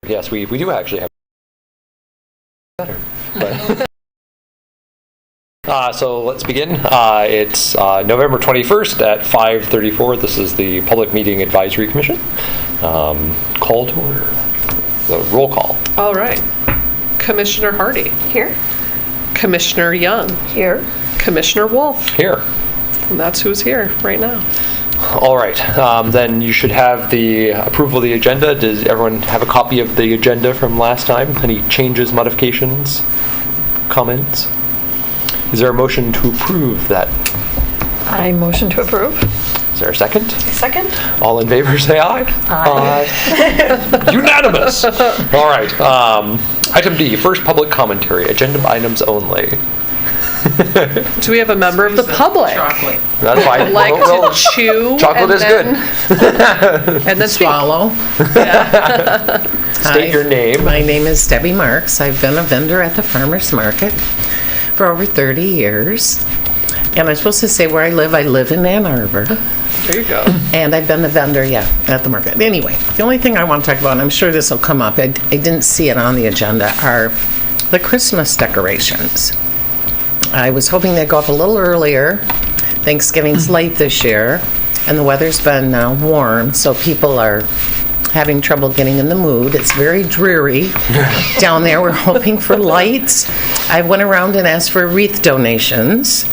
Yes, we do actually have better. But so let's begin. It's November 21st at 5:34. This is the Public Meeting Advisory Commission. Call to order. The roll call. All right. Commissioner Hardy. Here. Commissioner Young. Here. Commissioner Wolf. Here. And that's who's here right now. All right. Then you should have the approval of the agenda. Does everyone have a copy of the agenda from last time? Any changes, modifications, comments? Is there a motion to approve that? I motion to approve. Is there a second? Second. All in favor, say aye. Aye. Unanimous. All right. Item D, first public commentary, agenda items only. Do we have a member of the public? Chocolate. That's fine. Like to chew Chocolate is good. And then speak. Swallow. State your name. My name is Debbie Marks. I've been a vendor at the farmer's market for over 30 years. And I'm supposed to say where I live in Ann Arbor. There you go. And I've been the vendor, at the market. Anyway, the only thing I want to talk about, and I'm sure this will come up, I didn't see it on the agenda, are the Christmas decorations. I was hoping they'd go up a little earlier. Thanksgiving's late this year, and the weather's been warm, so people are having trouble getting in the mood. It's very dreary down there. We're hoping for lights. I went around and asked for wreath donations.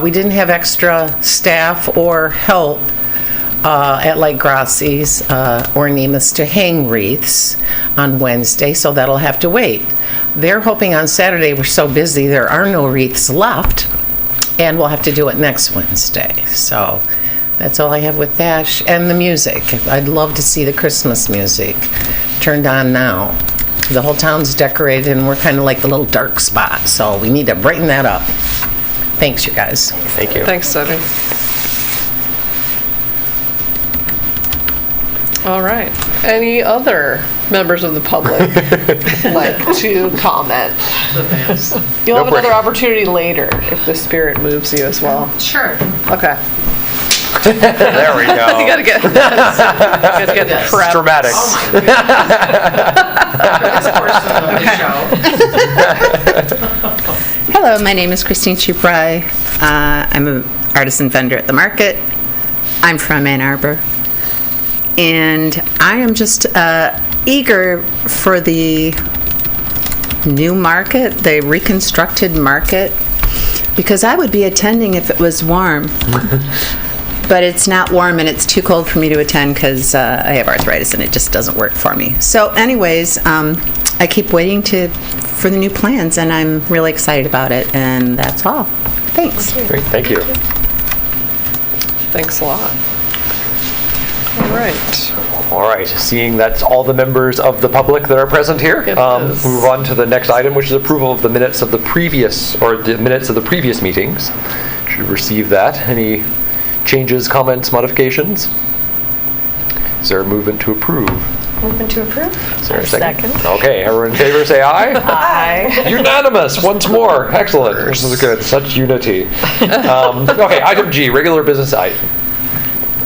We didn't have extra staff or help at like Grassi's or Nemus to hang wreaths on Wednesday, so that'll have to wait. They're hoping on Saturday, we're so busy, there are no wreaths left, and we'll have to do it next Wednesday. So that's all I have with that. And the music. I'd love to see the Christmas music turned on now. The whole town's decorated, and we're kind of like the little dark spot, so we need to brighten that up. Thanks, you guys. Thank you. Thanks, Debbie. All right. Any other members of the public like to comment? You'll have another opportunity later if the spirit moves you as well. Sure. Okay. There we go. You gotta get prepped. It's dramatic. Oh my goodness. This portion of the show. Hello, my name is Christine Chuprai. I'm an artisan vendor at the market. I'm from Ann Arbor. And I am just eager for the new market, the reconstructed market, because I would be attending if it was warm. But it's not warm and it's too cold for me to attend because I have arthritis and it just doesn't work for me. So anyways, I keep waiting for the new plans and I'm really excited about it, and that's all. Thanks. Great, thank you. Thanks a lot. All right. All right, seeing that's all the members of the public that are present here, It is. move on to the next item, which is approval of the minutes of the previous meetings. Should receive that. Any changes, comments, modifications? Is there a movement to approve? Movement to approve. Is there a second? Second. Okay, everyone in favor say aye. Aye. Unanimous, once more. Excellent. This is good. Such unity. Okay, item G, regular business item.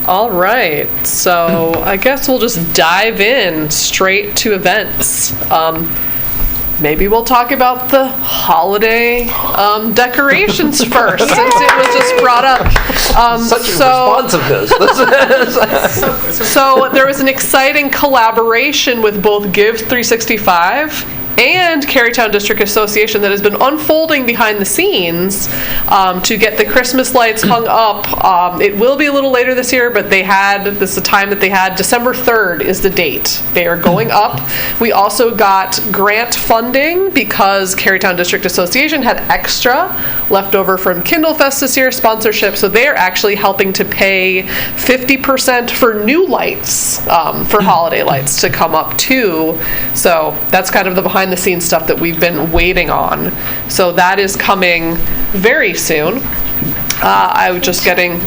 All right. So I guess we'll just dive in straight to events. Maybe we'll talk about the holiday decorations first, since it was just brought up. Such responsiveness. So there was an exciting collaboration with both Give 365 and Carytown District Association that has been unfolding behind the scenes to get the Christmas lights hung up. It will be a little later this year, but this is the time that they had. December 3rd is the date. They are going up. We also got grant funding because Carytown District Association had extra left over from Kindle Fest this year sponsorship, so they're actually helping to pay 50% for new lights, for holiday lights to come up too. So that's kind of the behind the scenes stuff that we've been waiting on. So that is coming very soon. I was just getting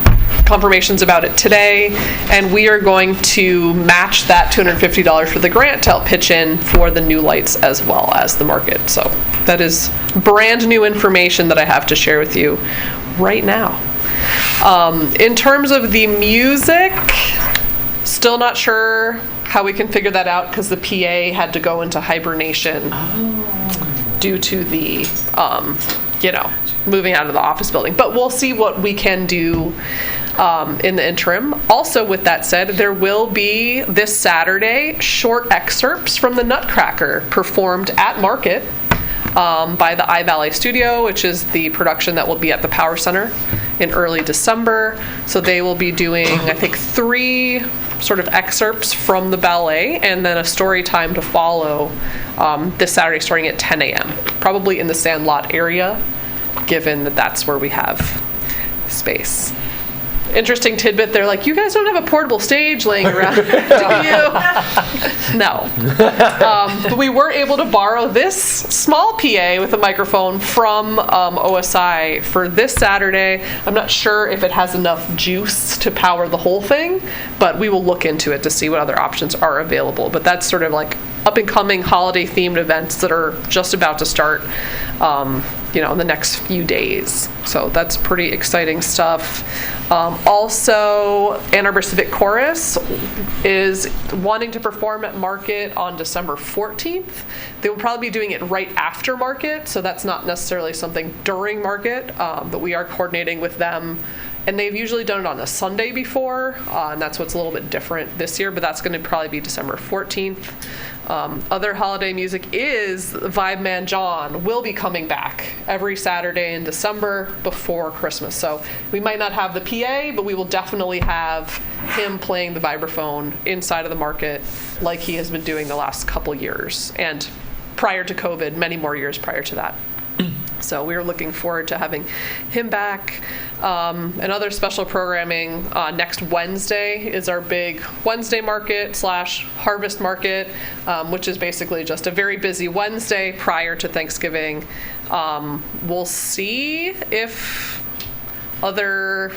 confirmations about it today, and we are going to match that $250 for the grant to help pitch in for the new lights as well as the market. So that is brand new information that I have to share with you right now. In terms of the music, still not sure how we can figure that out, because the PA had to go into hibernation due to the, moving out of the office building. But we'll see what we can do in the interim. Also, with that said, there will be this Saturday short excerpts from the Nutcracker performed at Market by the iBallet Studio, which is the production that will be at the Power Center in early December. So they will be doing, I think, 3 sort of excerpts from the ballet, and then a story time to follow this Saturday starting at 10 a.m. Probably in the Sandlot area, given that that's where we have space. Interesting tidbit, they're like, you guys don't have a portable stage laying around, do you? No. But we were able to borrow this small PA with a microphone from OSI for this Saturday. I'm not sure if it has enough juice to power the whole thing, but we will look into it to see what other options are available. But that's sort of like up-and-coming holiday-themed events that are just about to start in the next few days. So that's pretty exciting stuff. Also, Ann Arbor Civic Chorus is wanting to perform at Market on December 14th. They will probably be doing it right after Market, so that's not necessarily something during Market, but we are coordinating with them. And they've usually done it on a Sunday before, and that's what's a little bit different this year, but that's going to probably be December 14th. Other holiday music is Vibe Man John will be coming back every Saturday in December before Christmas. So we might not have the PA, but we will definitely have him playing the vibraphone inside of the Market like he has been doing the last couple years. And prior to COVID, many more years prior to that. So we're looking forward to having him back. And other special programming, next Wednesday is our big Wednesday market / harvest market, which is basically just a very busy Wednesday prior to Thanksgiving. We'll see if other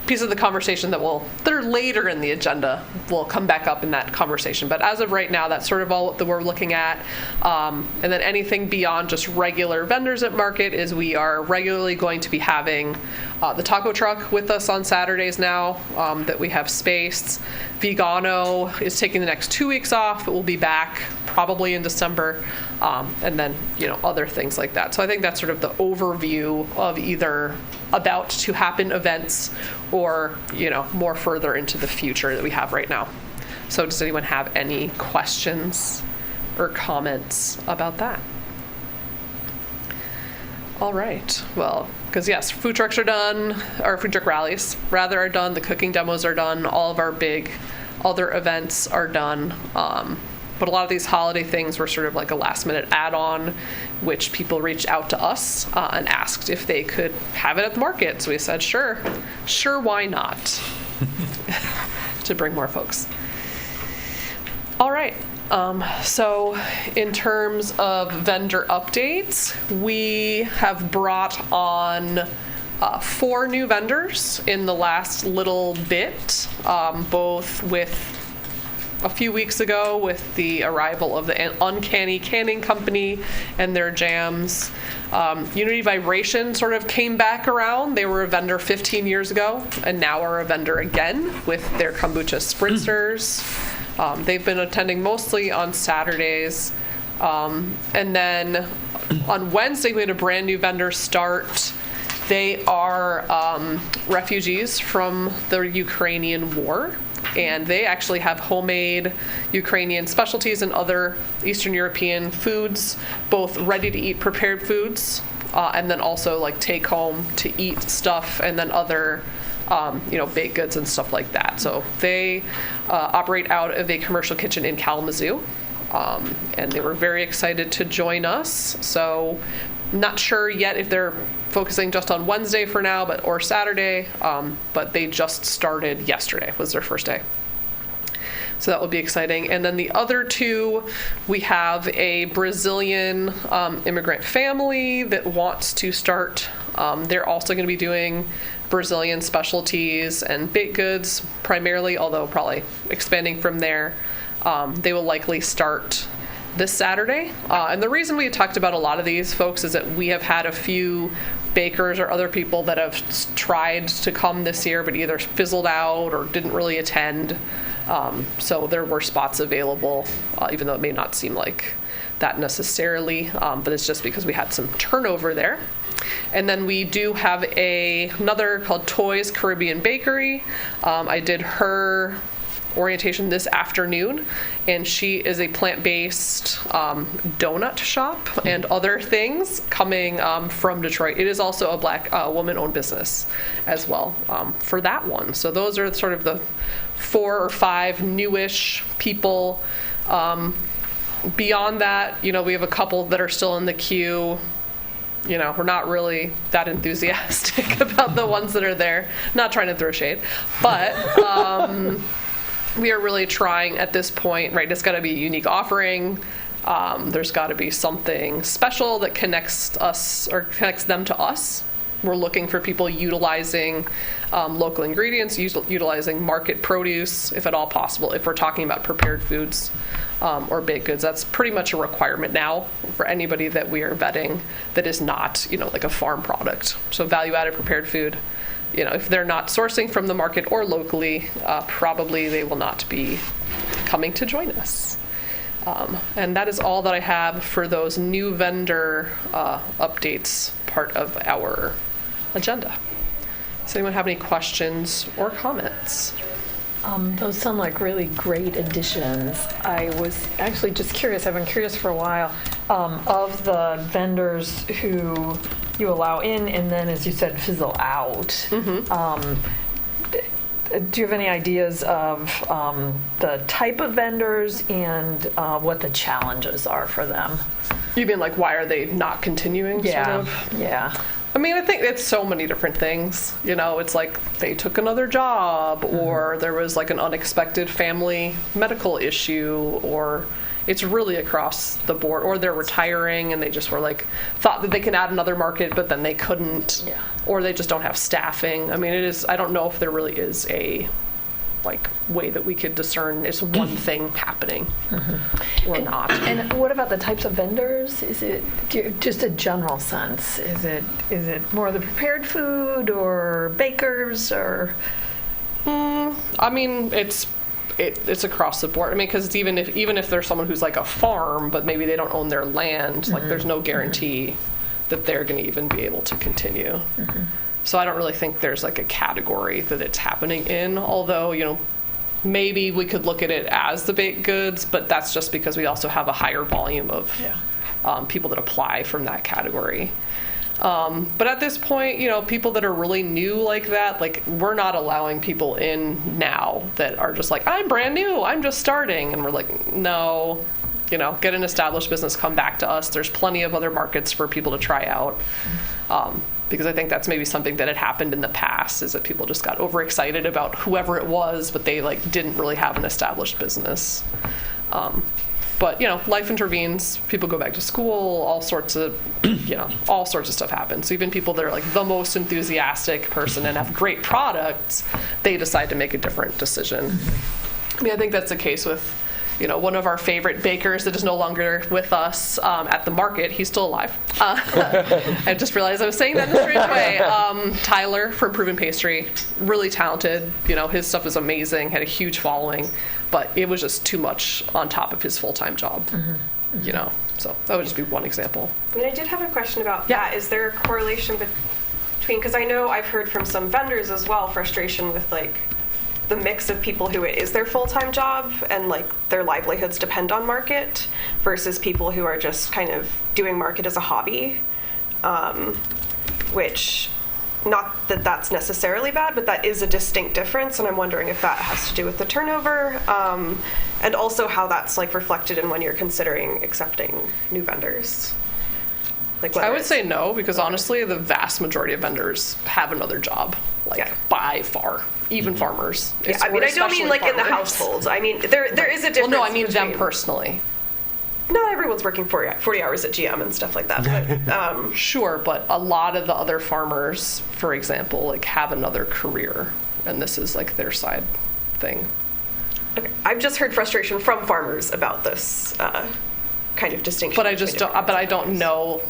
pieces of the conversation that are later in the agenda will come back up in that conversation. But as of right now, that's sort of all that we're looking at. And then anything beyond just regular vendors at Market is we are regularly going to be having the taco truck with us on Saturdays now that we have space. Vegano is taking the next 2 weeks off. It will be back probably in December. And then, other things like that. So I think that's sort of the overview of either about to happen events or, more further into the future that we have right now. So does anyone have any questions or comments about that? All right. Well, because yes, food trucks are done, or food truck rallies rather are done. The cooking demos are done. All of our big other events are done. But a lot of these holiday things were sort of like a last minute add-on, which people reached out to us and asked if they could have it at the Market. So we said, sure, why not? To bring more folks. All right. So in terms of vendor updates, we have brought on 4 new vendors in the last little bit, both with a few weeks ago with the arrival of the Uncanny Canning Company and their jams. Unity Vibration sort of came back around. They were a vendor 15 years ago and now are a vendor again with their kombucha spritzers. They've been attending mostly on Saturdays. And then on Wednesday, we had a brand new vendor start. They are refugees from the Ukrainian war. And they actually have homemade Ukrainian specialties and other Eastern European foods, both ready-to-eat prepared foods, and then also like take-home to eat stuff, and then other, baked goods and stuff like that. So they operate out of a commercial kitchen in Kalamazoo, and they were very excited to join us. So not sure yet if they're focusing just on Wednesday for now, or Saturday, but they just started yesterday, was their first day. So that will be exciting. And then the other 2, we have a Brazilian immigrant family that wants to start. They're also going to be doing Brazilian specialties and baked goods primarily, although probably expanding from there. They will likely start this Saturday. And the reason we talked about a lot of these folks is that we have had a few bakers or other people that have tried to come this year but either fizzled out or didn't really attend. So there were spots available, even though it may not seem like that necessarily, but it's just because we had some turnover there. And then we do have another called Toys Caribbean Bakery. I did her orientation this afternoon, and she is a plant-based donut shop and other things coming from Detroit. It is also a Black woman-owned business as well for that one. So those are sort of the 4 or 5 newish people. Beyond that, we have a couple that are still in the queue. We're not really that enthusiastic about the ones that are there. Not trying to throw shade, but we are really trying at this point, right? It's got to be a unique offering. There's got to be something special that connects us or connects them to us. We're looking for people utilizing local ingredients, utilizing market produce, if at all possible, if we're talking about prepared foods or baked goods. That's pretty much a requirement now for anybody that we are vetting that is not, like a farm product. So value-added prepared food, if they're not sourcing from the market or locally, probably they will not be coming to join us. And that is all that I have for those new vendor updates part of our agenda. Does anyone have any questions or comments? Those sound like really great additions. I was actually just curious, I've been curious for a while, of the vendors who you allow in and then, as you said, fizzle out. Do you have any ideas of the type of vendors and what the challenges are for them? You mean like why are they not continuing? Sort of? Yeah. I mean, I think it's so many different things. It's like they took another job, or there was like an unexpected family medical issue, or it's really across the board, or they're retiring and they just were like, thought that they can add another market, but then they couldn't, or they just don't have staffing. I mean, I don't know if there really is a way that we could discern it's one thing happening or not. And what about the types of vendors? Is it just a general sense? Is it more the prepared food or bakers or? I mean, it's across the board. I mean, because even if there's someone who's like a farm, but maybe they don't own their land, like there's no guarantee that they're going to even be able to continue. So I don't really think there's like a category that it's happening in, although, maybe we could look at it as the baked goods, but that's just because we also have a higher volume of people that apply from that category. But at this point, people that are really new like that, like we're not allowing people in now that are just like, I'm brand new, I'm just starting. And we're like, no, get an established business, come back to us. There's plenty of other markets for people to try out. Because I think that's maybe something that had happened in the past, is that people just got overexcited about whoever it was, but they didn't really have an established business. But life intervenes. People go back to school. All sorts of stuff happens. So even people that are like the most enthusiastic person and have great products, they decide to make a different decision. I mean, I think that's the case with one of our favorite bakers that is no longer with us at the market. He's still alive. I just realized I was saying that in a strange way. Tyler from Proven Pastry, really talented. His stuff is amazing, had a huge following, but it was just too much on top of his full-time job. So that would just be one example. I mean, I did have a question about that. Is there a correlation between, because I know I've heard from some vendors as well, frustration with the mix of people who it is their full-time job and their livelihoods depend on market versus people who are just kind of doing market as a hobby, which, not that that's necessarily bad, but that is a distinct difference, and I'm wondering if that has to do with the turnover, and also how that's reflected in when you're considering accepting new vendors. I would say no, because honestly, the vast majority of vendors have another job, by far, even farmers. Yeah, I mean, I don't mean in the households. I mean, there is a difference. Well, no, I mean them personally. Not everyone's working 40 hours at GM and stuff like that. But, sure, but a lot of the other farmers, for example, have another career, and this is their side thing. Okay. I've just heard frustration from farmers about this kind of distinction. But I don't know.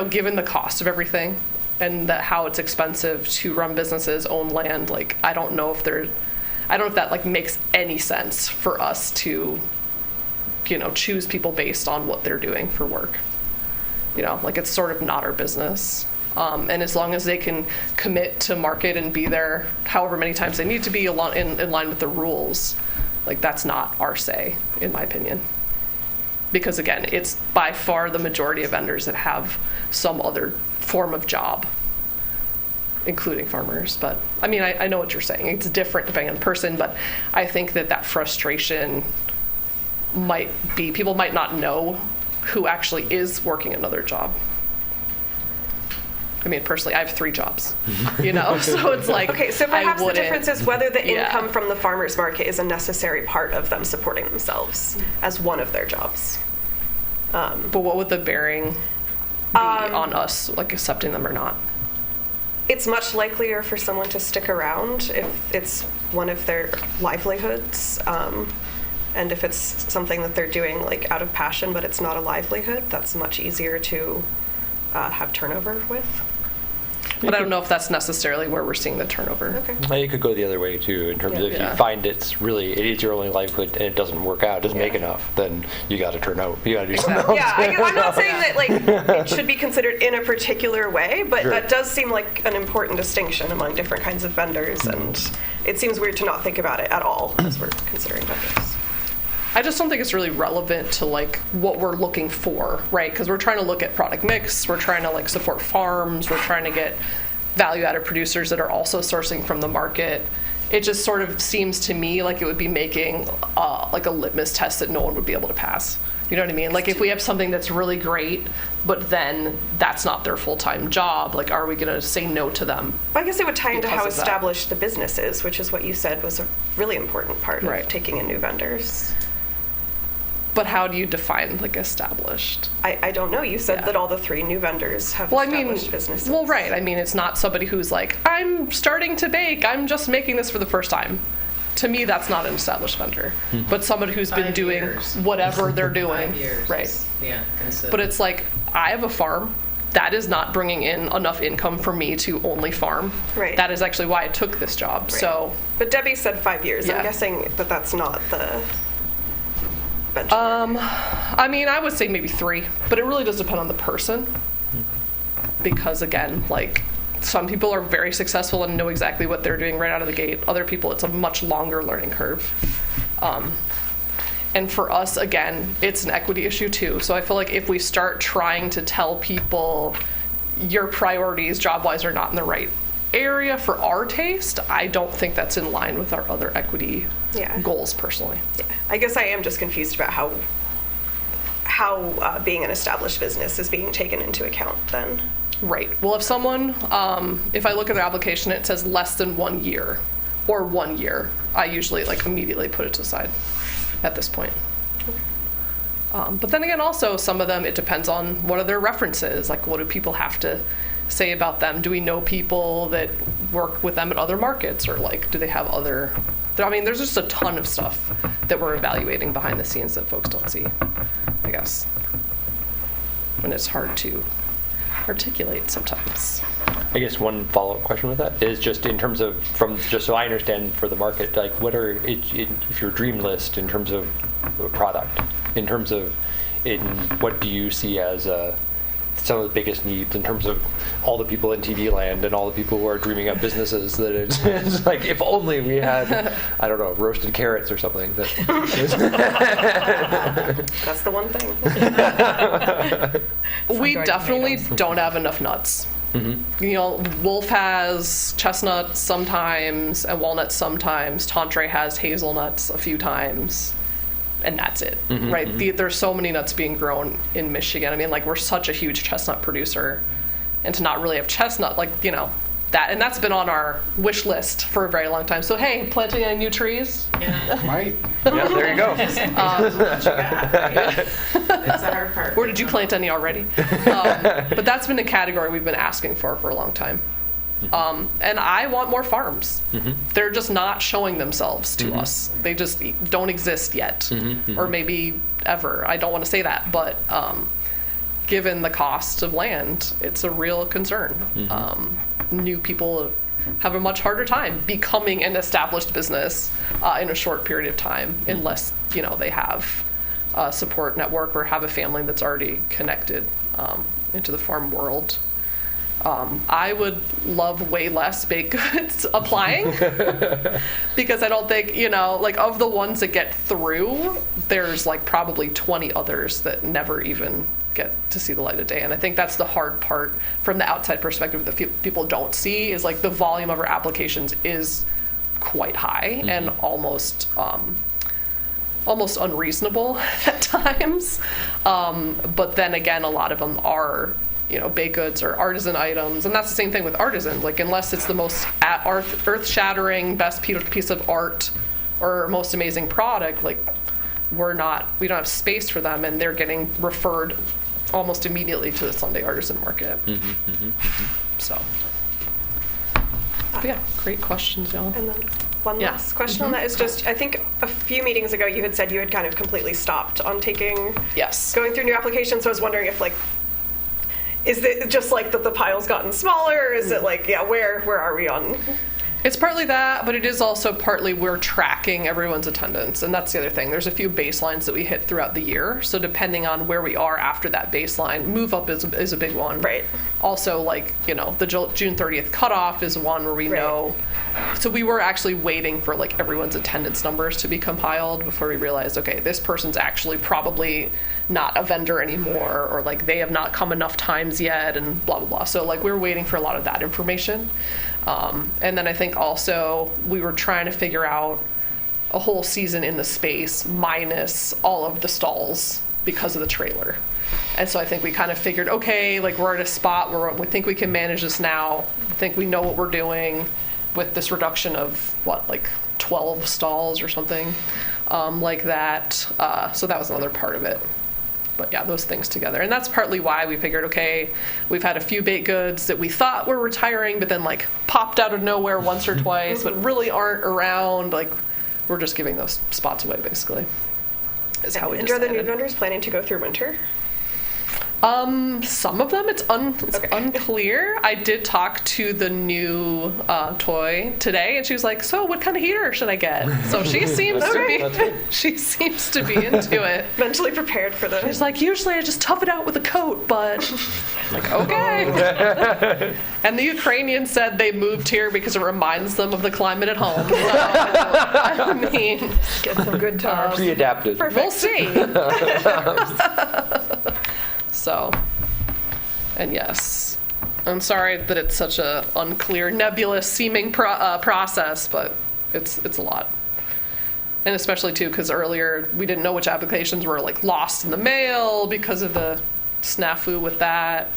Given the cost of everything and how it's expensive to run businesses, own land, I don't know if I don't know if that like makes any sense for us to, choose people based on what they're doing for work. Like it's sort of not our business. And as long as they can commit to market and be there however many times they need to be in line with the rules, like that's not our say, in my opinion. Because again, it's by far the majority of vendors that have some other form of job, including farmers. But I mean, I know what you're saying. It's different depending on the person, but I think that frustration might be, people might not know who actually is working another job. I mean, personally, I have 3 jobs, so it's like, okay, so perhaps the difference is whether the income from the farmer's market is a necessary part of them supporting themselves as one of their jobs. But what would the bearing be on us, like accepting them or not? It's much likelier for someone to stick around if it's one of their livelihoods, and if it's something that they're doing like out of passion, but it's not a livelihood. That's much easier to have turnover with. But I don't know if that's necessarily where we're seeing the turnover. Okay. You could go the other way too, in terms of if you find it is your only livelihood and it doesn't work out, doesn't make enough, then you got to turn out. You got to do something else. Yeah, I'm not saying that like it should be considered in a particular way, but Sure. that does seem like an important distinction among different kinds of vendors, and it seems weird to not think about it at all as we're considering vendors. I just don't think it's really relevant to like what we're looking for, right? Because we're trying to look at product mix, we're trying to like support farms, we're trying to get value-added producers that are also sourcing from the market. It just sort of seems to me like it would be making like a litmus test that no one would be able to pass. You know what I mean? Like if we have something that's really great, but then that's not their full-time job, like are we going to say no to them? Well, I guess it would tie into Because how of that. established the business is, which is what you said was a really important part Right. of taking in new vendors. But how do you define like established? I don't know. You said Yeah. that all the 3 new vendors have Well, I mean, established businesses. well, right. I mean, it's not somebody who's like, I'm starting to bake, I'm just making this for the first time. To me, that's not an established vendor. But somebody who's been 5 doing years. whatever they're doing. 5 years. Right. Yeah. Consider. But it's like, I have a farm. That is not bringing in enough income for me to only farm. Right. That is actually why I took this job. Right. So, But Debbie said 5 years. Yeah. I'm guessing that that's not the benchmark. I mean, I would say maybe 3, but it really does depend on the person. Because again, like some people are very successful and know exactly what they're doing right out of the gate. Other people, it's a much longer learning curve. And for us, again, it's an equity issue too. So I feel like if we start trying to tell people your priorities job-wise are not in the right area for our taste, I don't think that's in line with our other equity goals personally. Yeah. I guess I am just confused about how being an established business is being taken into account then. Right. Well, if someone, if I look at their application, it says less than 1 year or 1 year, I usually like immediately put it to the side at this point. But then again, also some of them, it depends on what are their references. Like, what do people have to say about them? Do we know people that work with them at other markets, or like, do they have other? I mean, there's just a ton of stuff that we're evaluating behind the scenes that folks don't see, I guess, when it's hard to articulate sometimes. I guess one follow-up question with that is just in terms of, from just so I understand for the market, like what are if your dream list in terms of a product, in terms of what do you see as some of the biggest needs in terms of all the people in TV land and all the people who are dreaming up businesses that it's like if only we had, I don't know, roasted carrots or something. That That's the one thing. We definitely don't have enough nuts. You know, Wolf has chestnuts sometimes and walnuts sometimes. Tantre has hazelnuts a few times. And that's it, right? There's so many nuts being grown in Michigan. I mean, like, we're such a huge chestnut producer. And to not really have chestnut, like, you know, that's been on our wish list for a very long time. So, hey, planting any new trees? Yeah. Right? yeah, there you go. It's the hard part. Or did you plant any already? But that's been a category we've been asking for a long time. And I want more farms. They're just not showing themselves to us. They just don't exist yet, or maybe ever. I don't want to say that, but given the cost of land, it's a real concern. New people, have a much harder time becoming an established business in a short period of time, unless, you know, they have a support network or have a family that's already connected into the farm world. I would love way less baked goods applying because I don't think, you know, like of the ones that get through, there's like probably 20 others that never even get to see the light of day. And I think that's the hard part from the outside perspective that people don't see, is like the volume of our applications is quite high and almost unreasonable at times. But then again, a lot of them are, you know, baked goods or artisan items, and that's the same thing with artisan. Like, unless it's the most earth-shattering, best piece of art or most amazing product, like we don't have space for them, and they're getting referred almost immediately to the Sunday artisan market. So, but yeah, great questions, y'all. And then one last question on that is just, I think a few meetings ago you had said you had kind of completely stopped on going through new applications. So I was wondering if, like, is it just like that the pile's gotten smaller, or is it like, where are we on? It's partly that, but it is also partly we're tracking everyone's attendance, and that's the other thing. There's a few baselines that we hit throughout the year, so depending on where we are after that baseline, move up is a big one. Right. Also, like, you know, the June 30th cutoff is one where we know. So we were actually waiting for like everyone's attendance numbers to be compiled before we realized, okay, this person's actually probably not a vendor anymore, or like they have not come enough times yet, and blah, blah, blah. So like we were waiting for a lot of that information. And then I think also we were trying to figure out a whole season in the space minus all of the stalls because of the trailer. And so I think we kind of figured, okay, like we're at a spot where we think we can manage this now. I think we know what we're doing with this reduction of like 12 stalls or something like that. So that was another part of it. But yeah, those things together. And that's partly why we figured, okay, we've had a few baked goods that we thought were retiring, but then like popped out of nowhere once or twice, but really aren't around. Like, we're just giving those spots away, basically, is how we decided. And are the new vendors planning to go through winter? Some of them, it's unclear. I did talk to the new toy today, and she was like, "So, what kind of heater should I get?" So she seems to be into it. Mentally prepared for this. She's like, "Usually I just tough it out with a coat, but," I'm like, okay. And the Ukrainians said they moved here because it reminds them of the climate at home. So, I mean, Get some good tires. Pre-adapted. we'll see. So, and yes, I'm sorry that it's such a unclear, nebulous seeming process, but it's a lot. And especially too, because earlier we didn't know which applications were like lost in the mail because of the snafu with that.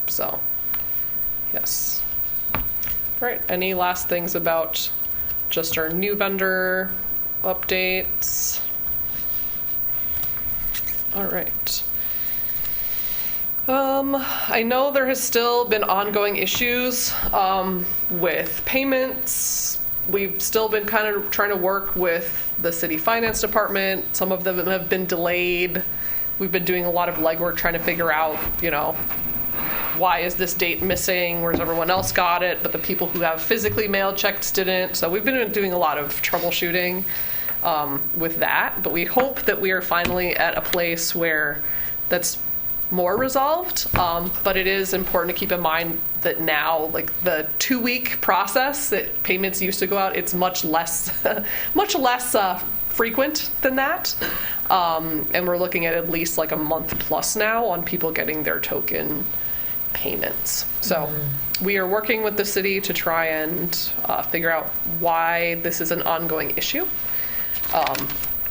So, yes. All right, any last things about just our new vendor updates? All right. I know there has still been ongoing issues with payments. We've still been kind of trying to work with the city finance department. Some of them have been delayed. We've been doing a lot of legwork trying to figure out, you know, why is this date missing? Where's everyone else got it? But the people who have physically mailed checks didn't. So we've been doing a lot of troubleshooting with that. But we hope that we are finally at a place where that's more resolved, but it is important to keep in mind that now, like the 2-week process that payments used to go out, it's much less frequent than that, and we're looking at least like a month plus now on people getting their token payments. So we are working with the city to try and figure out why this is an ongoing issue,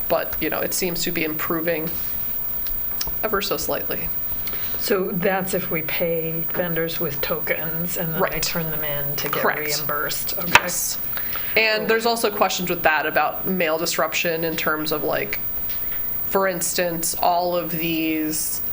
but you know, it seems to be improving ever so slightly. So that's if we pay vendors with tokens and then they turn them in to get reimbursed. Okay. Yes. And there's also questions with that about mail disruption in terms of like, for instance, all of these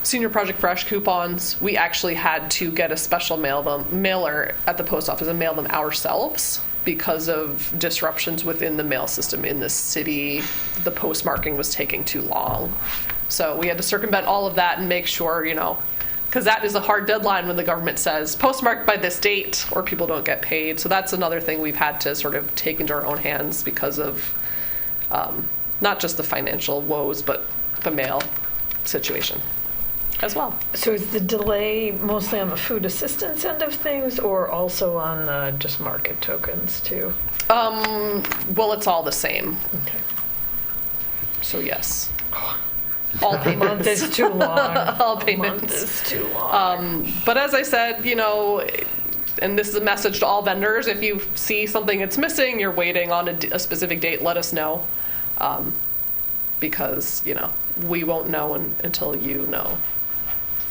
Senior Project Fresh coupons, we actually had to get a special mailer at the post office and mail them ourselves because of disruptions within the mail system in the city. The postmarking was taking too long. So we had to circumvent all of that and make sure, you know, because that is a hard deadline when the government says postmarked by this date or people don't get paid. So that's another thing we've had to sort of take into our own hands because of not just the financial woes, but the mail situation as well. So is the delay mostly on the food assistance end of things, or also on the just market tokens too? Well, it's all the same. Okay. So yes. All A month payments. is too long. All A month payments. is too long. But as I said, and this is a message to all vendors, if you see something that's missing, you're waiting on a specific date, let us know. Because, we won't know until you know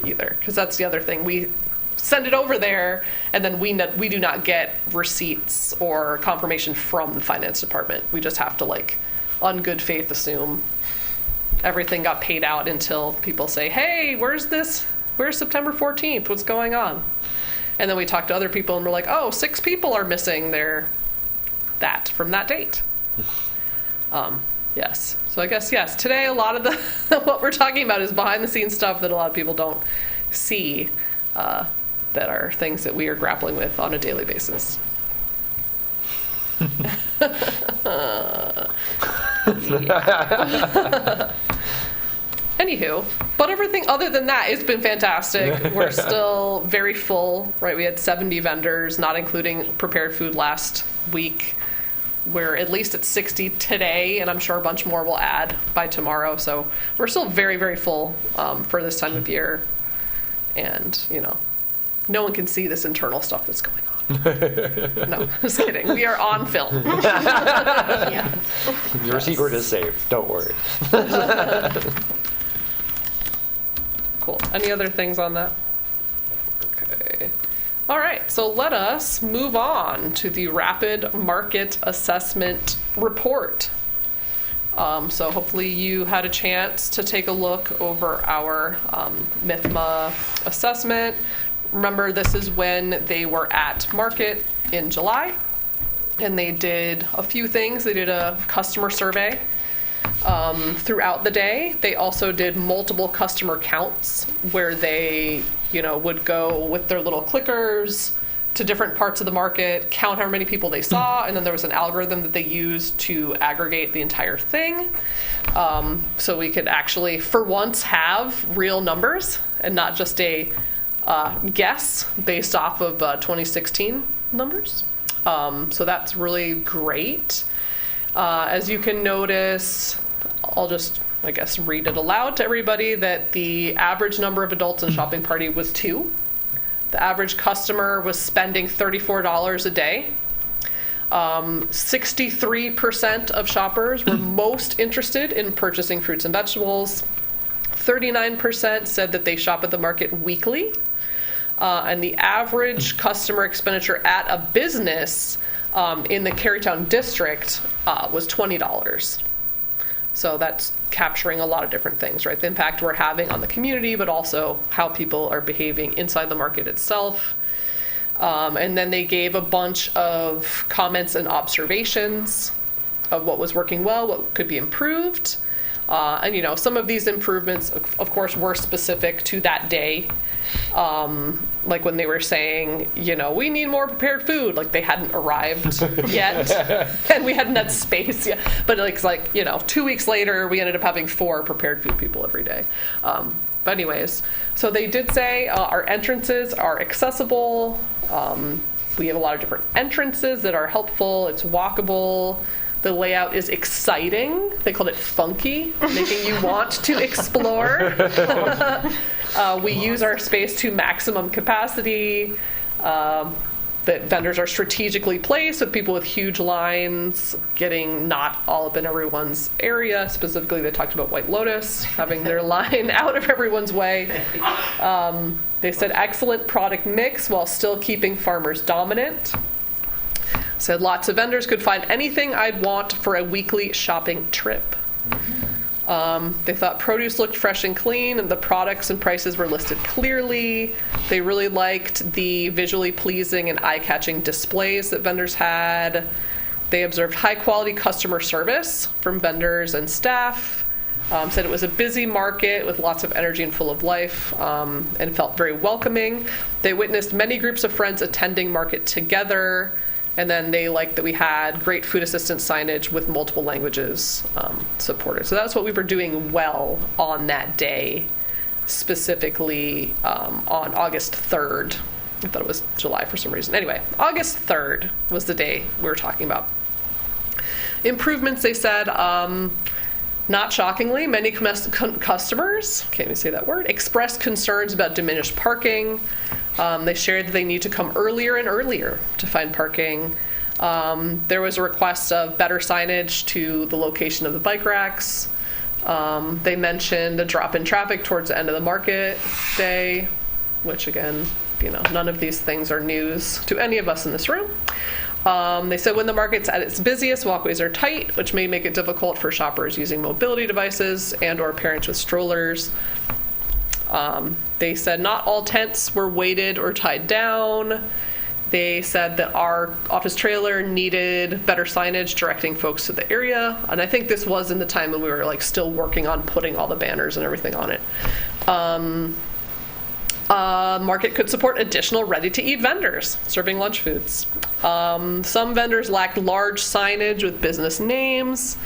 either. Because that's the other thing. We send it over there, and then we do not get receipts or confirmation from the finance department. We just have to, on good faith, assume everything got paid out until people say, hey, where's September 14th? What's going on? And then we talk to other people, and we're like, oh, 6 people are missing that from that date. Yes. So I guess, yes, today a lot of what we're talking about is behind the scenes stuff that a lot of people don't see, that are things that we are grappling with on a daily basis. Anywho, but everything other than that, it's been fantastic. We're still very full, right? We had 70 vendors, not including prepared food last week. We're at least at 60 today, and I'm sure a bunch more will add by tomorrow. So we're still very, very full for this time of year. And, no one can see this internal stuff that's going on. No, just kidding. We are on film. Yeah. Your secret is safe. Don't worry. Cool. Any other things on that? Okay. All right, so let us move on to the Rapid Market Assessment Report. So hopefully you had a chance to take a look over our MIFMA assessment. Remember, this is when they were at market in July, and they did a few things. They did a customer survey throughout the day. They also did multiple customer counts where they, would go with their little clickers to different parts of the market, count how many people they saw, and then there was an algorithm that they used to aggregate the entire thing. So we could actually, for once, have real numbers and not just a guess based off of 2016 numbers. So that's really great. As you can notice, I'll just, read it aloud to everybody, that the average number of adults in a shopping party was 2. The average customer was spending $34 a day. 63% of shoppers were most interested in purchasing fruits and vegetables. 39% said that they shop at the market weekly. And the average customer expenditure at a business in the Carytown district was $20. So that's capturing a lot of different things, right? The impact we're having on the community, but also how people are behaving inside the market itself. And then they gave a bunch of comments and observations of what was working well, what could be improved. And some of these improvements, of course, were specific to that day. Like when they were saying, we need more prepared food, like they hadn't arrived yet, and we hadn't had space yet. But it's 2 weeks later, we ended up having 4 prepared food people every day. But anyways, so they did say our entrances are accessible. We have a lot of different entrances that are helpful. It's walkable. The layout is exciting. They called it funky, making you want to explore. We use our space to maximum capacity. That vendors are strategically placed with people with huge lines, getting not all up in everyone's area. Specifically, they talked about White Lotus, having their line out of everyone's way. They said excellent product mix while still keeping farmers dominant. Said lots of vendors could find anything I'd want for a weekly shopping trip. They thought produce looked fresh and clean, and the products and prices were listed clearly. They really liked the visually pleasing and eye-catching displays that vendors had. They observed high-quality customer service from vendors and staff. Said it was a busy market with lots of energy and full of life, and felt very welcoming. They witnessed many groups of friends attending market together, and then they liked that we had great food assistance signage with multiple languages supported. So that's what we were doing well on that day, specifically on August 3rd. I thought it was July for some reason. Anyway, August 3rd was the day we were talking about. Improvements, they said, not shockingly, many customers, can't even say that word, expressed concerns about diminished parking. They shared that they need to come earlier and earlier to find parking. There was a request of better signage to the location of the bike racks. They mentioned a drop in traffic towards the end of the market day, which again, none of these things are news to any of us in this room. They said when the market's at its busiest, walkways are tight, which may make it difficult for shoppers using mobility devices and or parents with strollers. They said not all tents were weighted or tied down. They said that our office trailer needed better signage directing folks to the area. And I think this was in the time when we were still working on putting all the banners and everything on it. Market could support additional ready-to-eat vendors serving lunch foods. Some vendors lacked large signage with business names.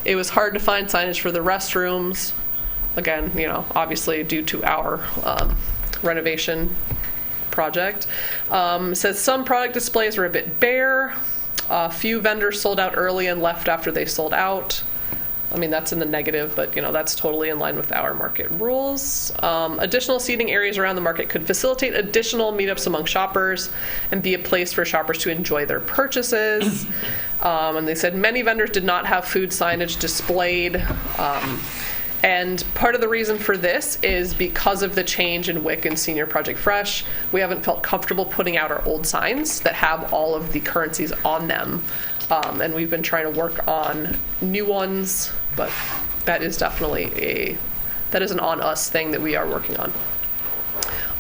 It was hard to find signage for the restrooms. Again, obviously due to our renovation project. Says some product displays were a bit bare. A few vendors sold out early and left after they sold out. I mean, that's in the negative, but that's totally in line with our market rules. Additional seating areas around the market could facilitate additional meetups among shoppers and be a place for shoppers to enjoy their purchases. And they said many vendors did not have food signage displayed. And part of the reason for this is because of the change in WIC and Senior Project Fresh, we haven't felt comfortable putting out our old signs that have all of the currencies on them. And we've been trying to work on new ones, but that is definitely that is an on us thing that we are working on.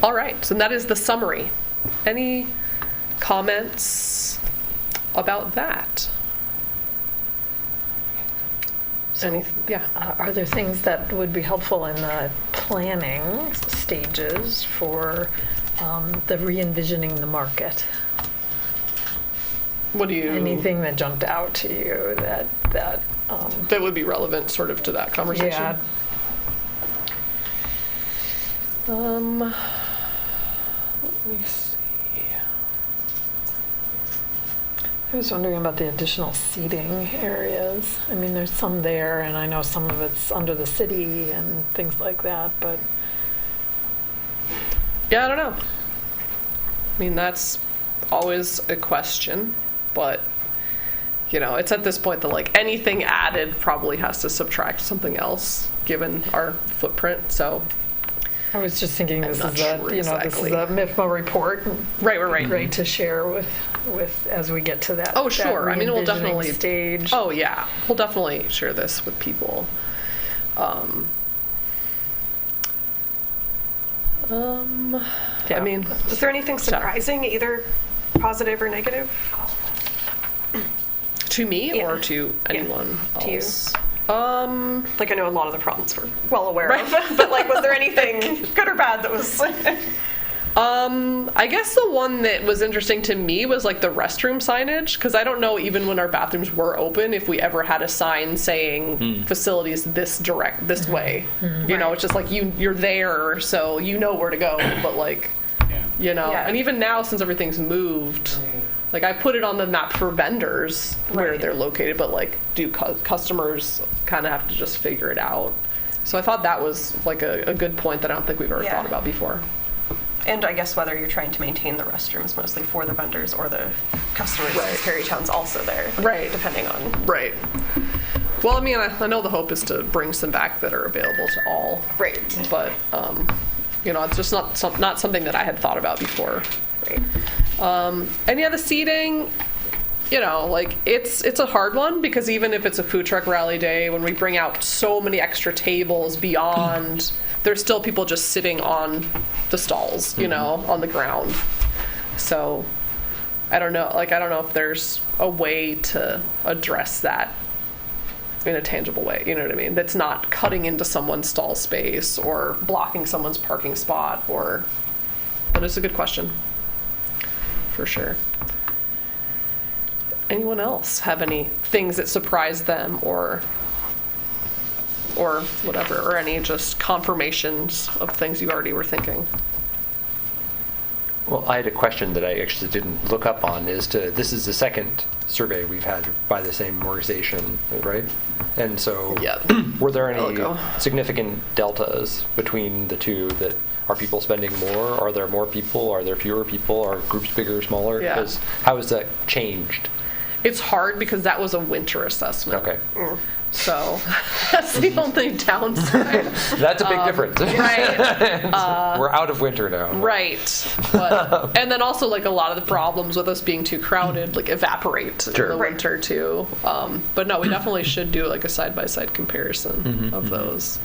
All right, so that is the summary. Any comments about that? Yeah. Are there things that would be helpful in the planning stages for the re-envisioning the market? What do you? Anything that jumped out to you that that would be relevant, sort of, to that conversation? Yeah. Let me see. I was wondering about the additional seating areas. I mean, there's some there, and I know some of it's under the city and things like that, but... Yeah, I don't know. I mean, that's always a question, but, it's at this point that, anything added probably has to subtract something else, given our footprint, so... I was just thinking this is this is a MIFMA report. Right. Great to share with as we get to that. Oh, sure. That I mean, we'll definitely stage. Oh, yeah. We'll definitely share this with people. Yeah. I mean, was there anything surprising, either positive or negative? To me Yeah. or to anyone To you. else? I know a lot of the problems we're well aware of, but was there anything good or bad that was? I guess the one that was interesting to me was the restroom signage, because I don't know, even when our bathrooms were open, if we ever had a sign saying facilities this way. It's just you're there, so you know where to go, but Yeah. and even now, since everything's moved, I put it on the map for vendors where they're located, but do customers kind of have to just figure it out? So I thought that was a good point that I don't think we've ever thought about before. And I guess whether you're trying to maintain the restrooms mostly for the vendors or the customers, because Carytown's also there, depending on. Right. Well, I mean, I know the hope is to bring some back that are available to all. Right. But it's just not something that I had thought about before. Right. Any other seating? It's a hard one, because even if it's a food truck rally day, when we bring out so many extra tables beyond, there's still people just sitting on the stalls, on the ground. So I don't know. I don't know if there's a way to address that in a tangible way, you know what I mean? That's not cutting into someone's stall space or blocking someone's parking spot but it's a good question, for sure. Anyone else have any things that surprised them or whatever, or any just confirmations of things you already were thinking? Well, I had a question that I actually didn't look up on. This is the second survey we've had by the same organization, right? And so, Yeah. were there I'll any go. significant deltas between the two? That are people spending more? Are there more people? Are there fewer people? Are groups bigger or smaller? Yeah. How has that changed? It's hard because that was a winter assessment. Okay, So that's the only downside. that's a big difference. Right. We're out of winter now. Right. But, and then also like a lot of the problems with us being too crowded like evaporate Sure. in the Right. winter too. But no, we definitely should do like a side-by-side comparison of those.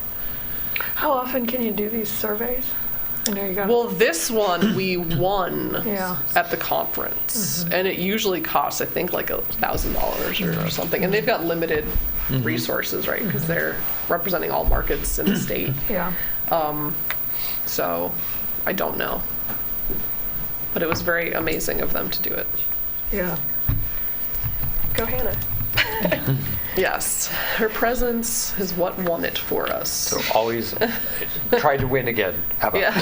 How often can you do these surveys? I know you got. Well, this one we won Yeah. at the conference, and it usually costs, I think, like $1,000 or something. And they've got limited resources, right? Because they're representing all markets in the state. Yeah. So I don't know, but it was very amazing of them to do it. Yeah. Go Hannah. Yes, her presence is what won it for us. So always try to win again. How about? Yeah.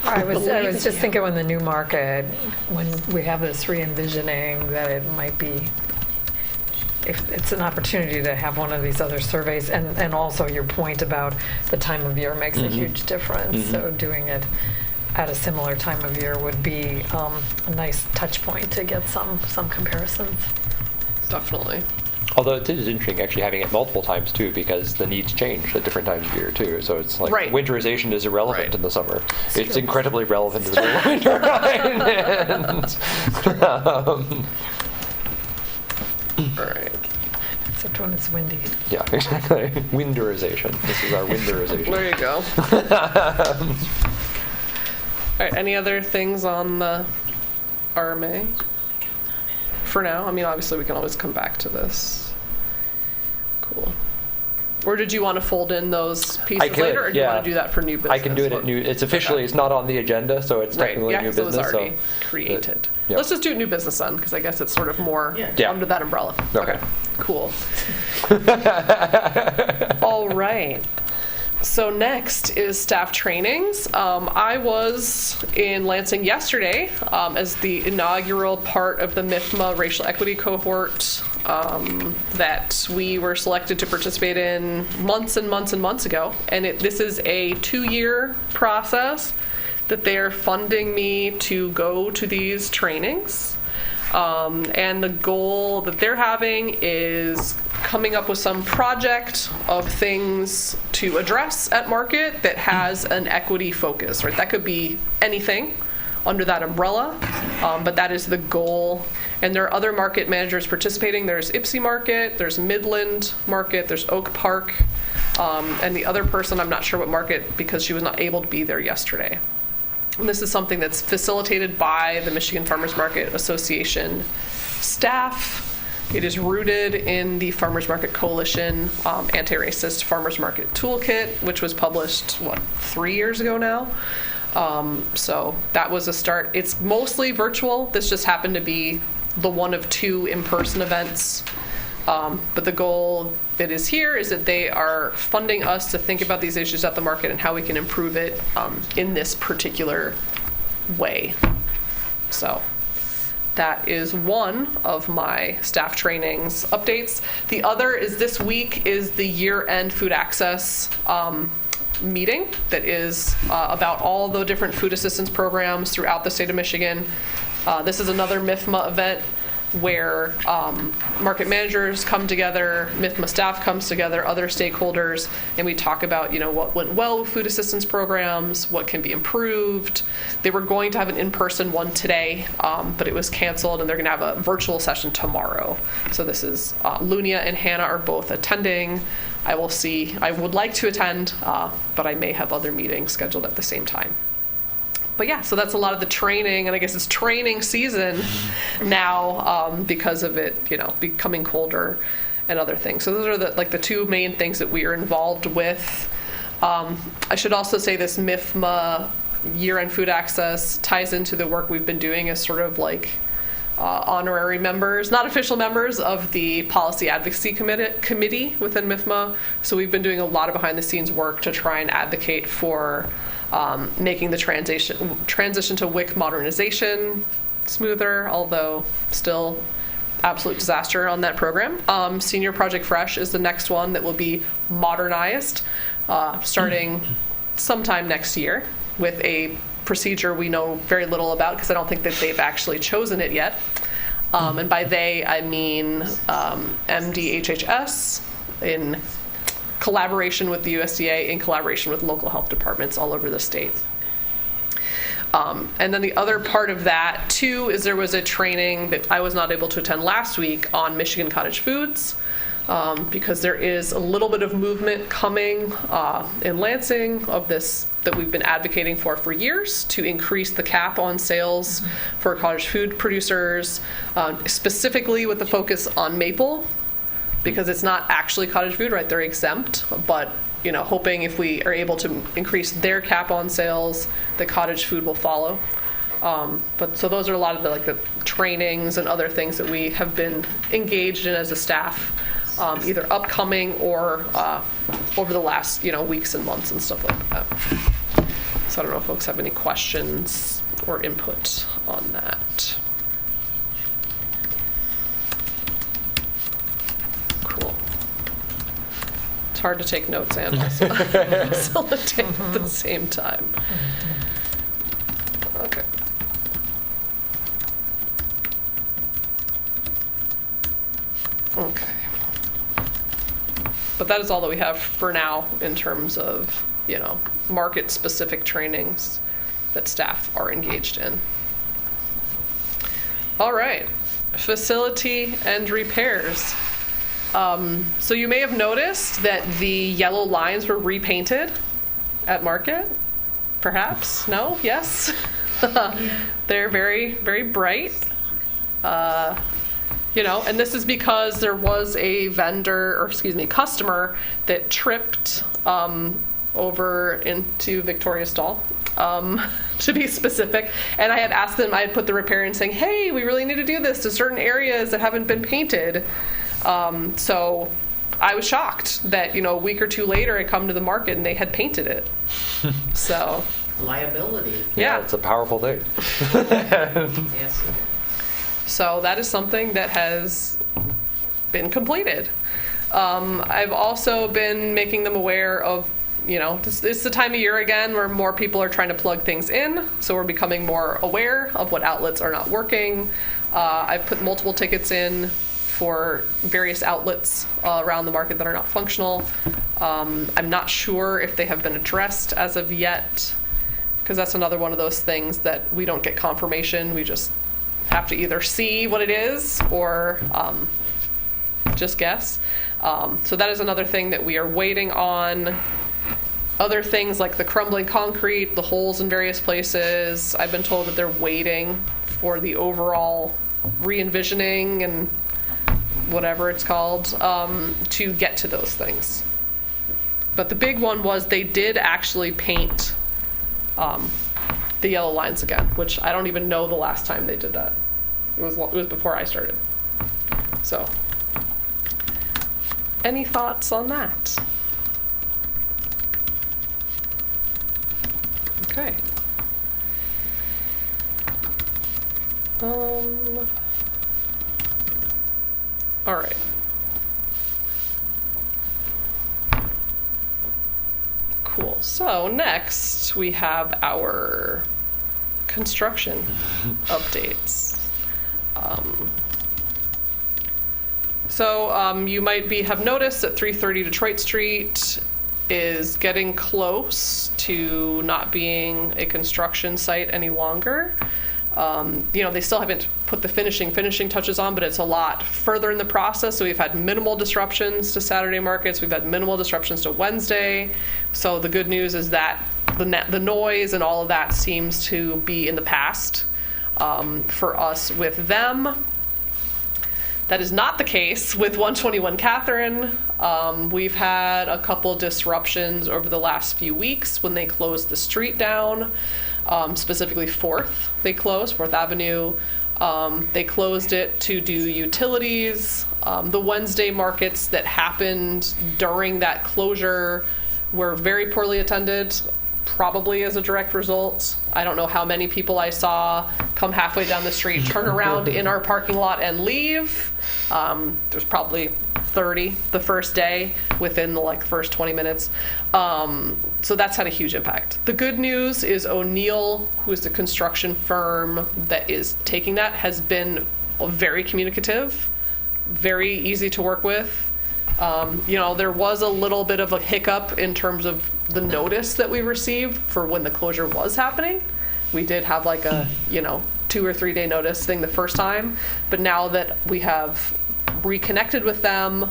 I was just thinking when the new market, when we have this re-envisioning, that it might be, if it's an opportunity to have one of these other surveys, and also your point about the time of year makes a huge difference. So doing it at a similar time of year would be a nice touch point to get some comparisons. Definitely. Although it is interesting actually having it multiple times too, because the needs change at different times of year too. So it's like Right. winterization is irrelevant Right. in the summer. It's incredibly relevant in the middle of winter. All right. Except when it's windy. Yeah, exactly. Winterization. This is our winterization. There you go. All right. Any other things on the RMA? For now, I mean, obviously we can always come back to this. Cool. Or did you want to fold in those pieces I could, later, or do you yeah. want to do that for new business? I can do it at new. It's officially. It's not on the agenda, so it's Right, technically yeah, new 'cause it was business. already So created. Yep. Let's just do new business then, because I guess it's sort of more Yeah. under that umbrella. Okay. Cool. All right. So next is staff trainings. I was in Lansing yesterday as the inaugural part of the MIFMA racial equity cohort that we were selected to participate in months and months and months ago. And this is a 2-year process that they are funding me to go to these trainings. And the goal that they're having is coming up with some project of things to address at market that has an equity focus, right? That could be anything under that umbrella, but that is the goal. And there are other market managers participating. There's Ipsy Market, there's Midland Market, there's Oak Park, and the other person, I'm not sure what market because she was not able to be there yesterday. And this is something that's facilitated by the Michigan Farmers Market Association staff. It is rooted in the Farmers Market Coalition Anti-Racist Farmers Market Toolkit, which was published, 3 years ago now? So that was a start. It's mostly virtual. This just happened to be the one of 2 in-person events. But the goal that is here is that they are funding us to think about these issues at the market and how we can improve it in this particular way. So that is one of my staff trainings updates. The other is this week is the year-end food access meeting that is about all the different food assistance programs throughout the state of Michigan. This is another MIFMA event where market managers come together, MIFMA staff comes together, other stakeholders, and we talk about, what went well with food assistance programs, what can be improved. They were going to have an in-person one today, but it was canceled, and they're going to have a virtual session tomorrow. So this is Lunia and Hannah are both attending. I will see. I would like to attend, but I may have other meetings scheduled at the same time. But yeah, so that's a lot of the training, and I guess it's training season now because of it, becoming colder and other things. So those are the two main things that we are involved with. I should also say this MIFMA year-end food access ties into the work we've been doing as sort of honorary members, not official members of the Policy Advocacy Committee within MIFMA. So we've been doing a lot of behind-the-scenes work to try and advocate for making the transition to WIC modernization smoother, although still absolute disaster on that program. Senior Project Fresh is the next one that will be modernized starting sometime next year with a procedure we know very little about because I don't think that they've actually chosen it yet. And by they, I mean MDHHS in collaboration with the USDA, in collaboration with local health departments all over the state. And then the other part of that, too, is there was a training that I was not able to attend last week on Michigan cottage foods, because there is a little bit of movement coming in Lansing of this that we've been advocating for years to increase the cap on sales for cottage food producers, specifically with the focus on maple, because it's not actually cottage food, right? They're exempt, but hoping if we are able to increase their cap on sales, the cottage food will follow. But so those are a lot of the trainings and other things that we have been engaged in as a staff, either upcoming or over the last weeks and months and stuff like that. So I don't know if folks have any questions or input on that. Cool. It's hard to take notes and also facilitate at the same time. Okay. Okay. But that is all that we have for now in terms of, market-specific trainings that staff are engaged in. All right. Facility and repairs. So you may have noticed that the yellow lines were repainted at Market. Perhaps? No? Yes? They're very, very bright. And this is because there was a customer that tripped over into Victoria's Stall, to be specific. And I had asked them, I had put the repair in saying, hey, we really need to do this to certain areas that haven't been painted. So I was shocked that, a week or two later I come to the Market and they had painted it. So. Liability. Yeah, it's a powerful thing. Yes. So that is something that has been completed. I've also been making them aware of, it's the time of year again where more people are trying to plug things in. So we're becoming more aware of what outlets are not working. I've put multiple tickets in for various outlets around the Market that are not functional. I'm not sure if they have been addressed as of yet, because that's another one of those things that we don't get confirmation. We just have to either see what it is or just guess. So that is another thing that we are waiting on. Other things like the crumbling concrete, the holes in various places, I've been told that they're waiting for the overall re-envisioning and whatever it's called to get to those things. But the big one was they did actually paint the yellow lines again, which I don't even know the last time they did that. It was before I started. So, any thoughts on that? Okay. All right. Cool. So next we have our construction updates. You might have noticed that 330 Detroit Street is getting close to not being a construction site any longer. They still haven't put the finishing touches on, but it's a lot further in the process. So we've had minimal disruptions to Saturday markets. We've had minimal disruptions to Wednesday. So the good news is that the noise and all of that seems to be in the past for us with them. That is not the case with 121 Catherine. We've had a couple disruptions over the last few weeks when they closed the street down, specifically 4th. They closed 4th Avenue. They closed it to do utilities. The Wednesday markets that happened during that closure were very poorly attended, probably as a direct result. I don't know how many people I saw come halfway down the street, turn around in our parking lot and leave. There's probably 30 the first day within the first 20 minutes. So that's had a huge impact. The good news is O'Neill, who is the construction firm that is taking that, has been very communicative, very easy to work with. There was a little bit of a hiccup in terms of the notice that we received for when the closure was happening. We did have a 2 or 3 day notice thing the first time, but now that we have reconnected with them,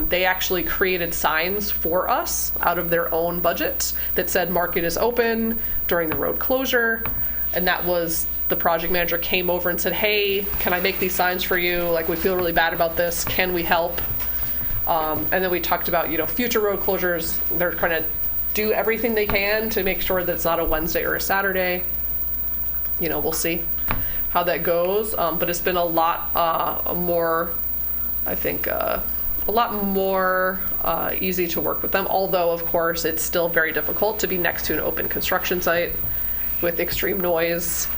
they actually created signs for us out of their own budget that said market is open during the road closure, and that was the project manager came over and said, hey, can I make these signs for you? We feel really bad about this. Can we help? And then we talked about, future road closures. They're trying to do everything they can to make sure that it's not a Wednesday or a Saturday. We'll see how that goes. But it's been a lot more, I think, a lot more easy to work with them. Although, of course, it's still very difficult to be next to an open construction site with extreme noise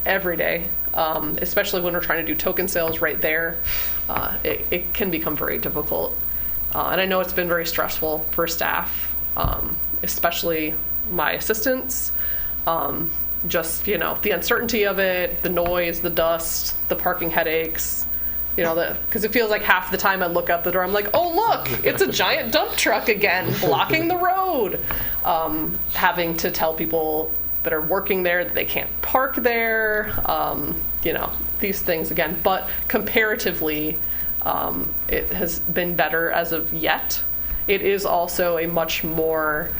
every day, especially when we're trying to do token sales right there. It can become very difficult. And I know it's been very stressful for staff, especially my assistants. Just, the uncertainty of it, the noise, the dust, the parking headaches, because it feels like half the time I look out the door, I'm like, oh, look, it's a giant dump truck again, blocking the road. Having to tell people that are working there that they can't park there, these things again. But comparatively, it has been better as of yet. It is also a much more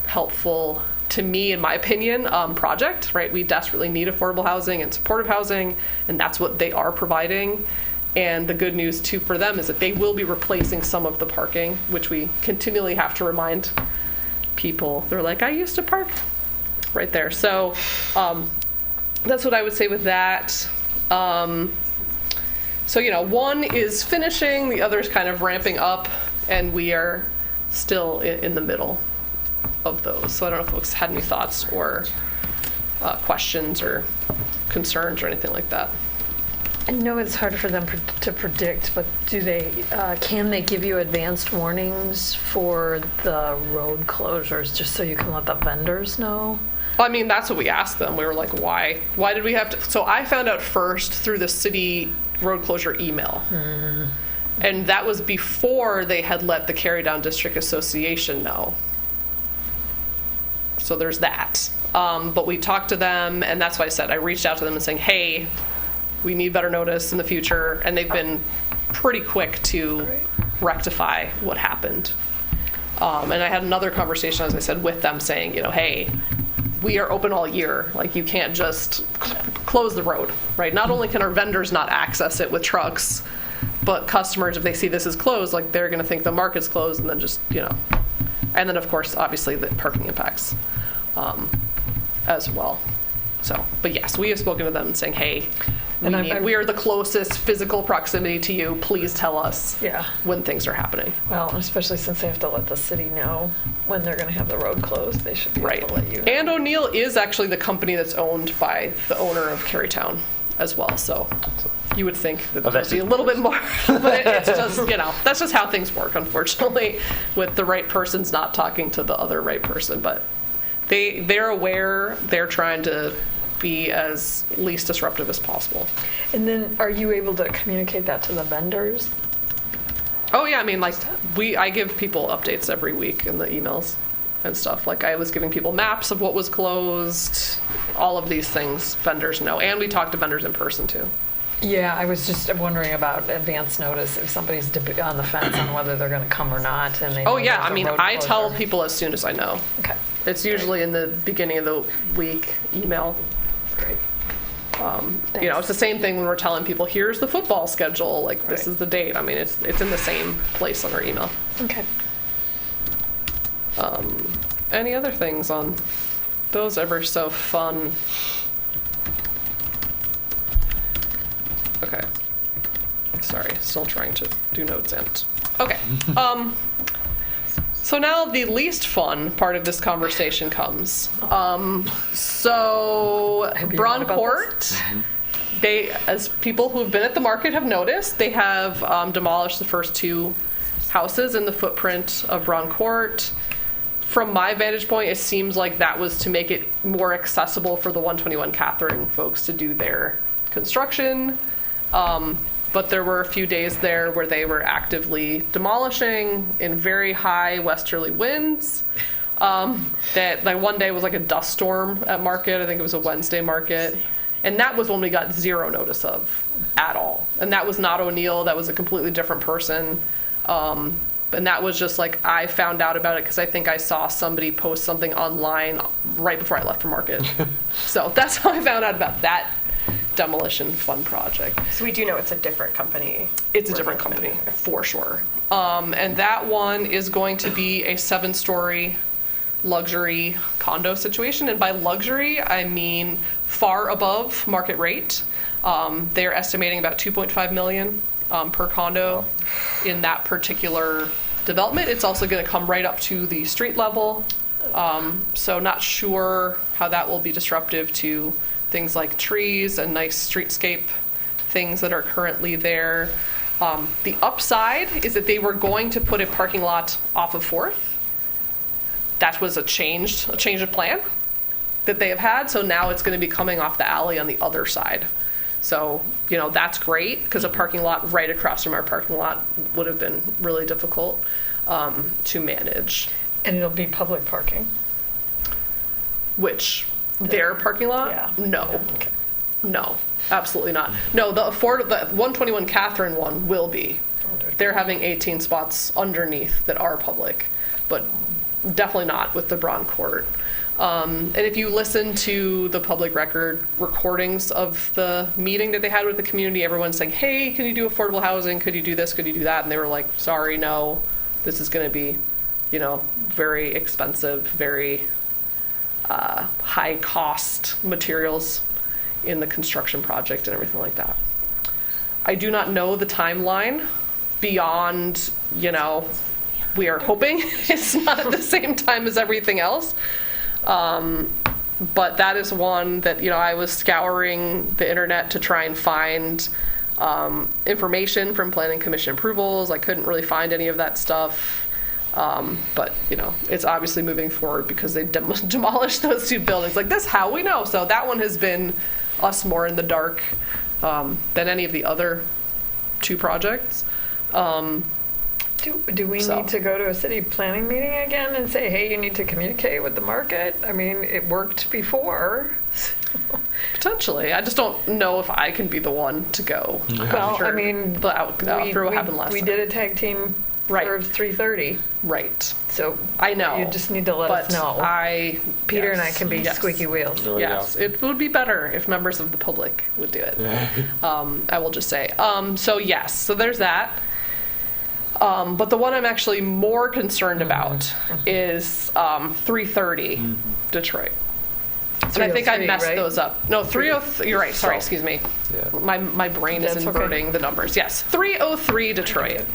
helpful, to me, in my opinion, project, right? We desperately need affordable housing and supportive housing, and that's what they are providing. And the good news, too, for them is that they will be replacing some of the parking, which we continually have to remind people. They're like, I used to park right there. So that's what I would say with that. So, one is finishing, the other is kind of ramping up, and we are still in the middle of those. So I don't know if folks had any thoughts or questions or concerns or anything like that. I know it's hard for them to predict, but can they give you advanced warnings for the road closures just so you can let the vendors know? Well, I mean, that's what we asked them. We were like, why did we have to? So I found out first through the city road closure email. And that was before they had let the Carry Down District Association know. So there's that. But we talked to them, and that's why I said I reached out to them and saying, hey, we need better notice in the future. And they've been pretty quick to rectify what happened. And I had another conversation, as I said, with them saying, hey, we are open all year. You can't just close the road, right? Not only can our vendors not access it with trucks, but customers, if they see this is closed, they're going to think the market's closed, and then just, and then, of course, obviously, the parking impacts as well. So, but yes, we have spoken to them and saying, hey, we are the closest physical proximity to you. Please tell us when things are happening. Well, especially since they have to let the city know when they're going to have the road closed, they should be able to let you know. And O'Neill is actually the company that's owned by the owner of Carytown as well. So you would think that there would be a little bit more, but it's just, that's just how things work, unfortunately, with the right person's not talking to the other right person. But they're aware, they're trying to be as least disruptive as possible. And then are you able to communicate that to the vendors? Oh yeah, I mean, I give people updates every week in the emails and stuff. I was giving people maps of what was closed, all of these things vendors know. And we talk to vendors in person too. Yeah, I was just wondering about advance notice if somebody's on the fence on whether they're going to come or not. And they I mean, I tell people as soon as I know. Okay. It's usually in the beginning of the week email. Great. You know, it's the same thing when we're telling people, here's the football schedule, like this is the date. I mean, it's in the same place on our email. Okay. Any other things on those ever so fun? Okay. Sorry, still trying to do notes and. Okay. So now the least fun part of this conversation comes. So Braun Court, they, as people who have been at the market have noticed, they have demolished the first 2 houses in the footprint of Braun Court. From my vantage point, it seems like that was to make it more accessible for the 121 Catherine folks to do their construction. But there were a few days there where they were actively demolishing in very high westerly winds. That like one day was like a dust storm at market. I think it was a Wednesday market. And that was one we got 0 notice of at all. And that was not O'Neill. That was a completely different person. And that was just like, I found out about it because I think I saw somebody post something online right before I left for market. So that's how I found out about that demolition fun project. So we do know it's a different company. It's a different company, for sure. And that one is going to be a 7-story luxury condo situation. And by luxury, I mean far above market rate. They're estimating about $2.5 million per condo in that particular development. It's also going to come right up to the street level. So not sure how that will be disruptive to things like trees and nice streetscape things that are currently there. The upside is that they were going to put a parking lot off of 4th. That was a change of plan that they have had. So now it's going to be coming off the alley on the other side. So, you know, that's great because a parking lot right across from our parking lot would have been really difficult to manage. And it'll be public parking? Which? Their parking lot? Yeah. No. Okay. No, absolutely not. No, the 121 Catherine one will be. They're having 18 spots underneath that are public, but definitely not with the Braun Court. And if you listen to the public record recordings of the meeting that they had with the community, everyone's saying, hey, can you do affordable housing? Could you do this? Could you do that? And they were like, sorry, no, this is going to be, you know, very expensive, very high cost materials in the construction project and everything like that. I do not know the timeline beyond, you know, we are hoping it's not at the same time as everything else. But that is one that, you know, I was scouring the internet to try and find information from Planning Commission approvals. I couldn't really find any of that stuff. But, you know, it's obviously moving forward because they demolished those 2 buildings. Like, that's how we know. So that one has been us more in the dark than any of the other 2 projects. Do we need to go to a city planning meeting again and say, hey, you need to communicate with the market? I mean, it worked before. Potentially. I just don't know if I can be the one to go. Well, Sure. I mean, But after what happened last we time. did a tag team for 3:30. Right. So I know. you just need to let us know. Peter and I can be squeaky wheels. Yes, it would be better if members of the public would do it. I will just say. So yes, so there's that. But the one I'm actually more concerned about is 330 Detroit. And I think I messed those up. No, 303. You're right. Sorry, excuse me. Yeah. My brain is inverting the numbers. Yes, 303 Detroit.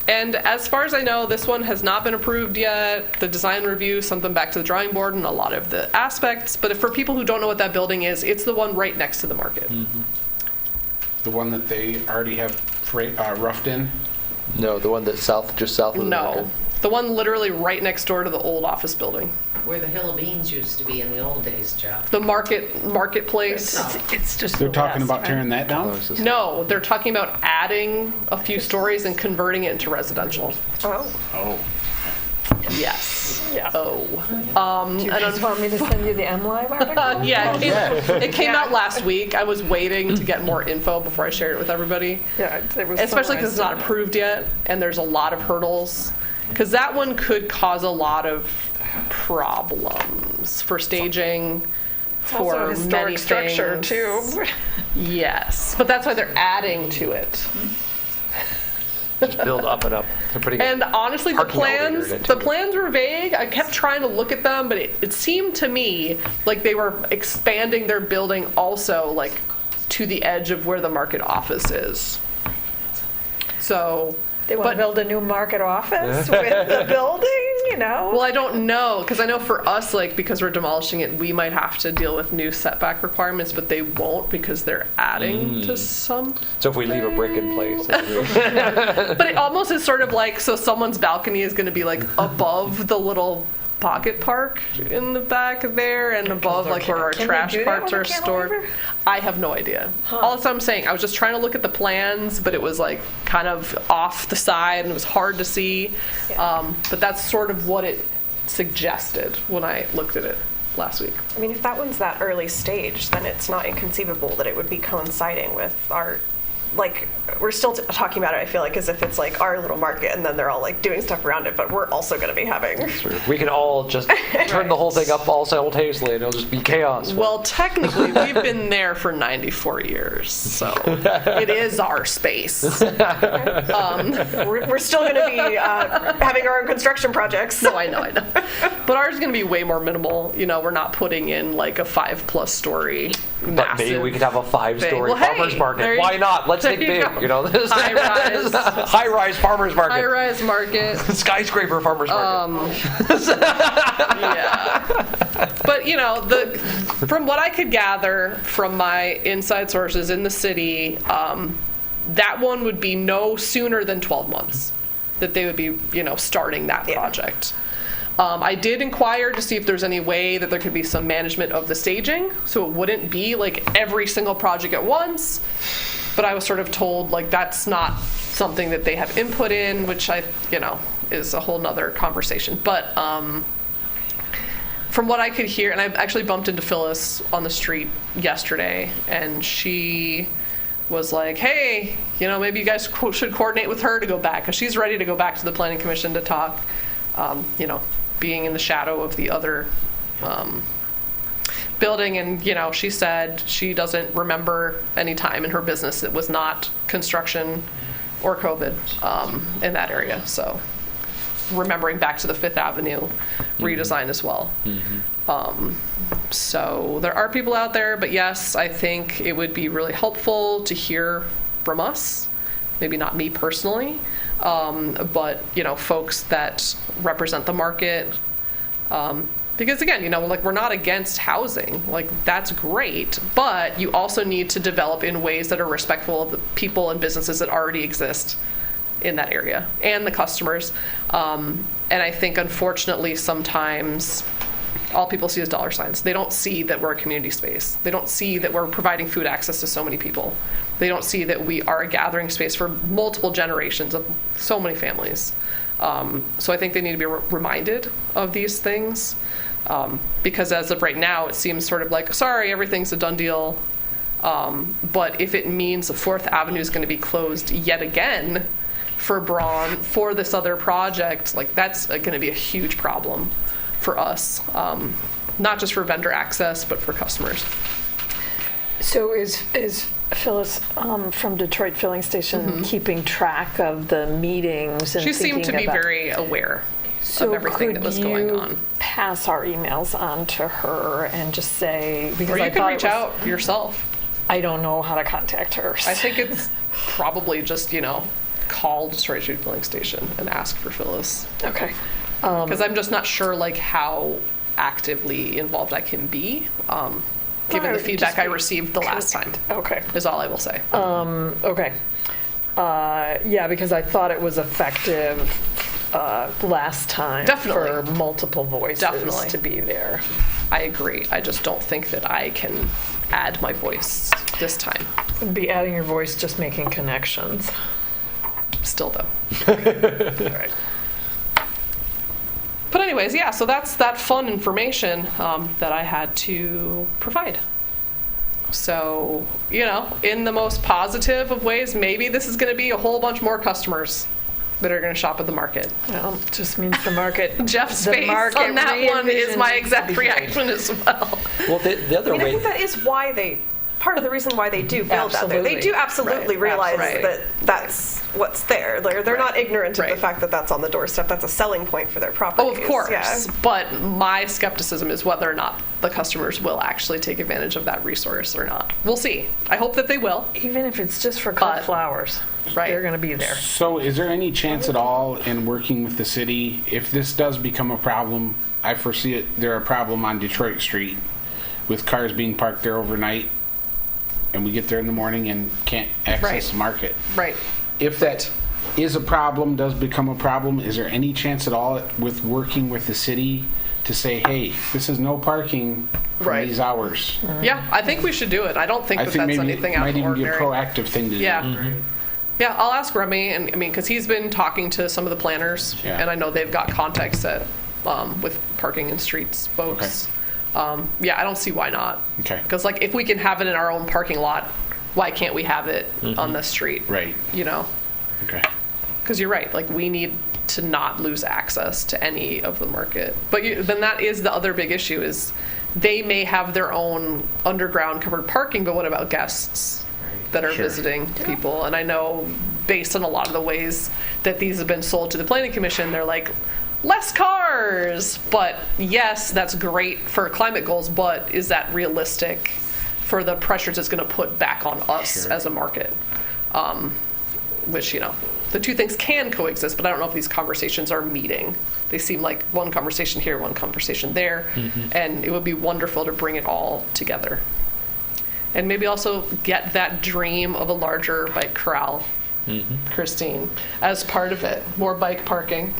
And as far as I know, this one has not been approved yet. The design review sent them back to the drawing board in a lot of the aspects. But for people who don't know what that building is, it's the one right next to the market. The one that they already have roughed in? No, the one that's just south of the market. The one literally right next door to the old office building. Where the Hill of Beans used to be in the old days, Joe. The marketplace. It's just They're talking about tearing that down? No, they're talking about adding a few stories and converting it into residential. Oh. Yes. Yeah. Oh. Do you guys want me to send you the MLive article? Yeah, it came out last week. I was waiting to get more info before I shared it with everybody. Yeah, it was Especially because it's not approved yet, and there's a lot of hurdles. Because that one could cause a lot of problems for staging, It's also for a historic many structure things. too. Yes, but that's why they're adding to it. Just build up and up. They're pretty good. And honestly, the Parking elevator plans into the it. plans were vague. I kept trying to look at them, but it seemed to me like they were expanding their building also like to the edge of where the market office is. So, They want to build a new market office with the building, you know? well, I don't know, because I know for us, like, because we're demolishing it, we might have to deal with new setback requirements, but they won't because they're adding to some. So if we leave a brick in place, But it almost is sort of like, so someone's balcony is going to be like above the little pocket park in the back there and above like where our Can they trash do that parts with a are stored. cantilever? I have no idea. All I'm saying, I was just trying to look at the plans, but it was like kind of off the side and it was hard to see. But that's sort of what it suggested when I looked at it last week. I mean, if that one's that early stage, then it's not inconceivable that it would be coinciding with our, like, we're still talking about it, I feel like, as if it's like our little market and then they're all like doing stuff around it, but we're also going to be having. we can all just turn the whole thing up all simultaneously and it'll just be chaos. Well, technically, we've been there for 94 years, so it is our space. We're still going to be having our own construction projects. No, I know. But ours is going to be way more minimal. You know, we're not putting in like a 5+ story But massive maybe we could have a 5-story thing. Well, hey, farmer's market. there you- Why not? Let's there think you big. go. You know, this High-rise. high-rise farmer's market. high-rise market. Skyscraper farmer's market. Yeah. But, you know, from what I could gather from my inside sources in the city, that one would be no sooner than 12 months that they would be, you know, starting that project. I did inquire to see if there's any way that there could be some management of the staging, so it wouldn't be like every single project at once. But I was sort of told like that's not something that they have input in, which is a whole nother conversation. But from what I could hear, and I actually bumped into Phyllis on the street yesterday, and she was like, hey, you know, maybe you guys should coordinate with her to go back, because she's ready to go back to the Planning Commission to talk, you know, being in the shadow of the other building. And, you know, she said she doesn't remember any time in her business that was not construction or COVID in that area. So remembering back to the Fifth Avenue redesign as well. So there are people out there, but yes, I think it would be really helpful to hear from us, maybe not me personally, but, you know, folks that represent the market. Because again, you know, like, we're not against housing, like, that's great, but you also need to develop in ways that are respectful of the people and businesses that already exist in that area and the customers. And I think, unfortunately, sometimes all people see is dollar signs. They don't see that we're a community space. They don't see that we're providing food access to so many people. They don't see that we are a gathering space for multiple generations of so many families. So I think they need to be reminded of these things, because as of right now, it seems sort of like, sorry, everything's a done deal. But if it means the Fourth Avenue is going to be closed yet again for Braun, for this other project, like, that's going to be a huge problem for us, not just for vendor access, but for customers. So is Phyllis from Detroit Filling Station keeping track of the meetings and She seemed to be about- very aware of everything that was going on. So could you pass our emails on to her and just say, because Or you I can thought reach out yourself. I don't know how to contact her. I think it's probably just, you know, call Detroit Street Filling Station and ask for Phyllis. Okay. Because I'm just not sure, like, how actively involved I can be, given the feedback I received the last time, Okay. is all I will say. Okay. Yeah, because I thought it was effective last time Definitely. for multiple voices Definitely. to be there. I agree. I just don't think that I can add my voice this time. Be adding your voice, just making connections. Still, though. All right. But anyways, yeah, so that's that fun information that I had to provide. So, you know, in the most positive of ways, maybe this is going to be a whole bunch more customers that are going to shop at the market. Well, just means the market. Jeff's the face market on that one is my re-envision exact needs to be made. reaction as well. Well, the other I mean, I way. think that is why part of the reason why they do build that there. They do absolutely Right. realize Absolutely. that that's what's there. They're not ignorant of the Right. fact that that's on the doorstep. That's a selling point for their properties. Oh, of course. Yeah. But my skepticism is whether or not the customers will actually take advantage of that resource or not. We'll see. I hope that they will. Even if it's just for cut But- flowers, Right. they're going to be there. So is there any chance at all in working with the city, if this does become a problem, I foresee it, there a problem on Detroit Street with cars being parked there overnight, and we get there in the morning and can't access Right. the market. Right. If that is a problem, does become a problem, is there any chance at all with working with the city to say, hey, this is no parking from Right. these hours? Yeah, I think we should do it. I don't think I that think that's maybe it anything out might of the even be a ordinary. proactive thing to do. Yeah. Yeah, I'll ask Remy, and I mean, because he's been talking to some of the planners, Yeah. and I know they've got contacts at with parking and streets folks. Yeah, I don't see why not. Okay. Because like, if we can have it in our own parking lot, why can't we have it on the street? Right. You know, Okay. because you're right. Like, we need to not lose access to any of the market. But then that is the other big issue is they may have their own underground covered parking, but what about guests that are Sure. visiting people? And I know based on a lot of the ways that these have been sold to the planning commission, they're like, less cars. But yes, that's great for climate goals, but is that realistic for the pressures it's going to put back on us Sure. as a market? Which, you know, the two things can coexist, but I don't know if these conversations are meeting. They seem like one conversation here, one conversation there, and it would be wonderful to bring it all together. And maybe also get that dream of a larger bike corral, Christine, as part of it. More bike parking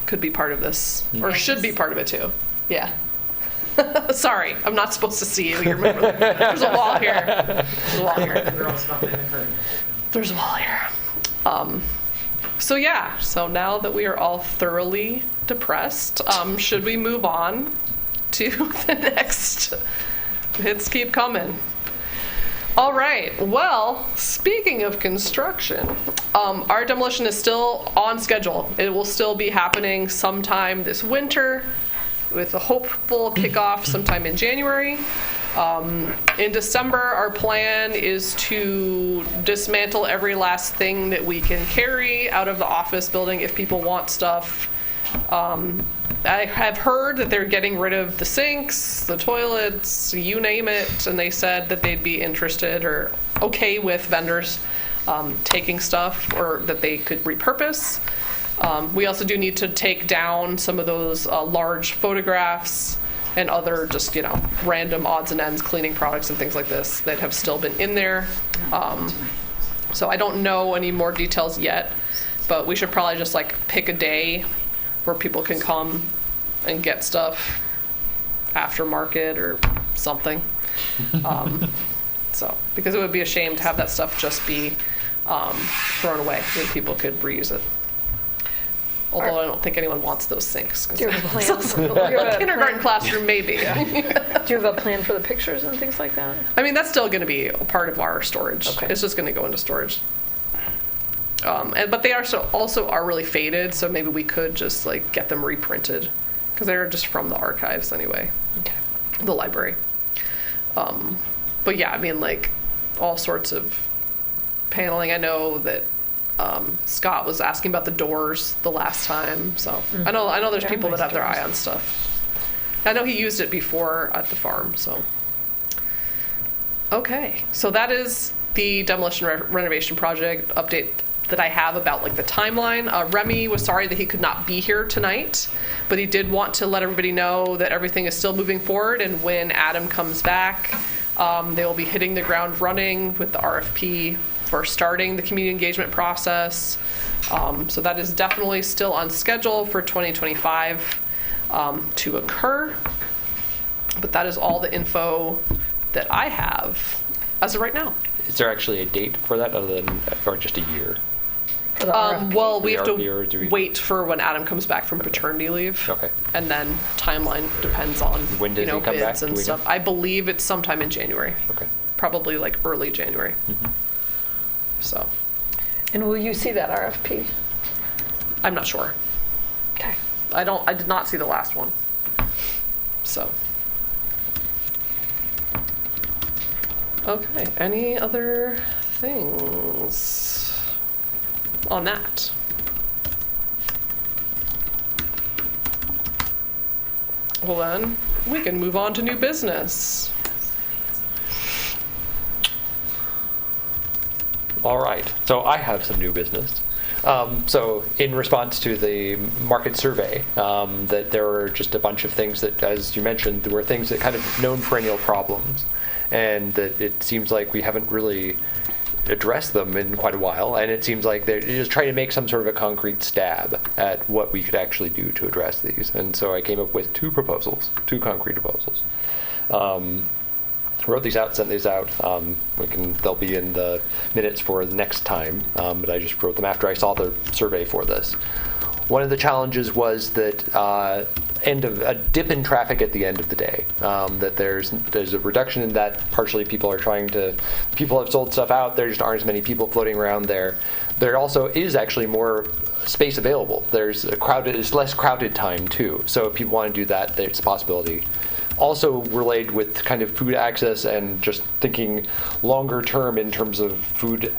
could be part of this, or should be part of it too. Yeah. Sorry, I'm not supposed to see you. Remember, there's a wall here. There's a wall here. The girls about the curtain. There's a wall here. So yeah, so now that we are all thoroughly depressed, should we move on to the next? Hits keep coming. All right, well, speaking of construction, our demolition is still on schedule. It will still be happening sometime this winter with a hopeful kickoff sometime in January. In December, our plan is to dismantle every last thing that we can carry out of the office building if people want stuff. I have heard that they're getting rid of the sinks, the toilets, you name it, and they said that they'd be interested or okay with vendors taking stuff or that they could repurpose. We also do need to take down some of those large photographs and other just, you know, random odds and ends cleaning products and things like this that have still been in there. So I don't know any more details yet, but we should probably just like pick a day where people can come and get stuff after market or something. So, because it would be a shame to have that stuff just be thrown away when people could reuse it. Although I don't think anyone wants those sinks. Do you have a plan? A kindergarten classroom, maybe. Do you have a plan for the pictures and things like that? I mean, that's still going to be a part of our storage. Okay. It's just going to go into storage. But they are also are really faded, so maybe we could just like get them reprinted because they're just from the archives anyway. Okay. The library. But yeah, I mean, like all sorts of paneling. I know that Scott was asking about the doors the last time, so I know there's Yeah, people that nice have their doors. eye on stuff. I know he used it before at the farm, so. Okay, so that is the demolition renovation project update that I have about like the timeline. Remy was sorry that he could not be here tonight, but he did want to let everybody know that everything is still moving forward, and when Adam comes back, they will be hitting the ground running with the RFP for starting the community engagement process. So that is definitely still on schedule for 2025 to occur. But that is all the info that I have as of right now. Is there actually a date for that other than, or just a year? For the RFP? Well, we The have RFP, or do to we- wait for when Adam comes back from paternity leave. Okay. And then timeline depends on, When does you know, he come back? bids Do and we know? stuff. I believe it's sometime in January, Okay. probably like early January. So, And will you see that RFP? I'm not sure. Okay. I did not see the last one. So. Okay, any other things on that? Well then, we can move on to new business. All right, so I have some new business. So in response to the market survey, that there were just a bunch of things that, as you mentioned, there were things that kind of known perennial problems, and that it seems like we haven't really addressed them in quite a while, and it seems like they're just trying to make some sort of a concrete stab at what we could actually do to address these. And so I came up with two concrete proposals. Wrote these out, sent these out. They'll be in the minutes for the next time, but I just wrote them after I saw the survey for this. One of the challenges was that a dip in traffic at the end of the day. That there's a reduction in that. Partially, people have sold stuff out. There just aren't as many people floating around there. There also is actually more space available. It's less crowded time too. So if people want to do that, there's a possibility. Also related with kind of food access and just thinking longer term in terms of food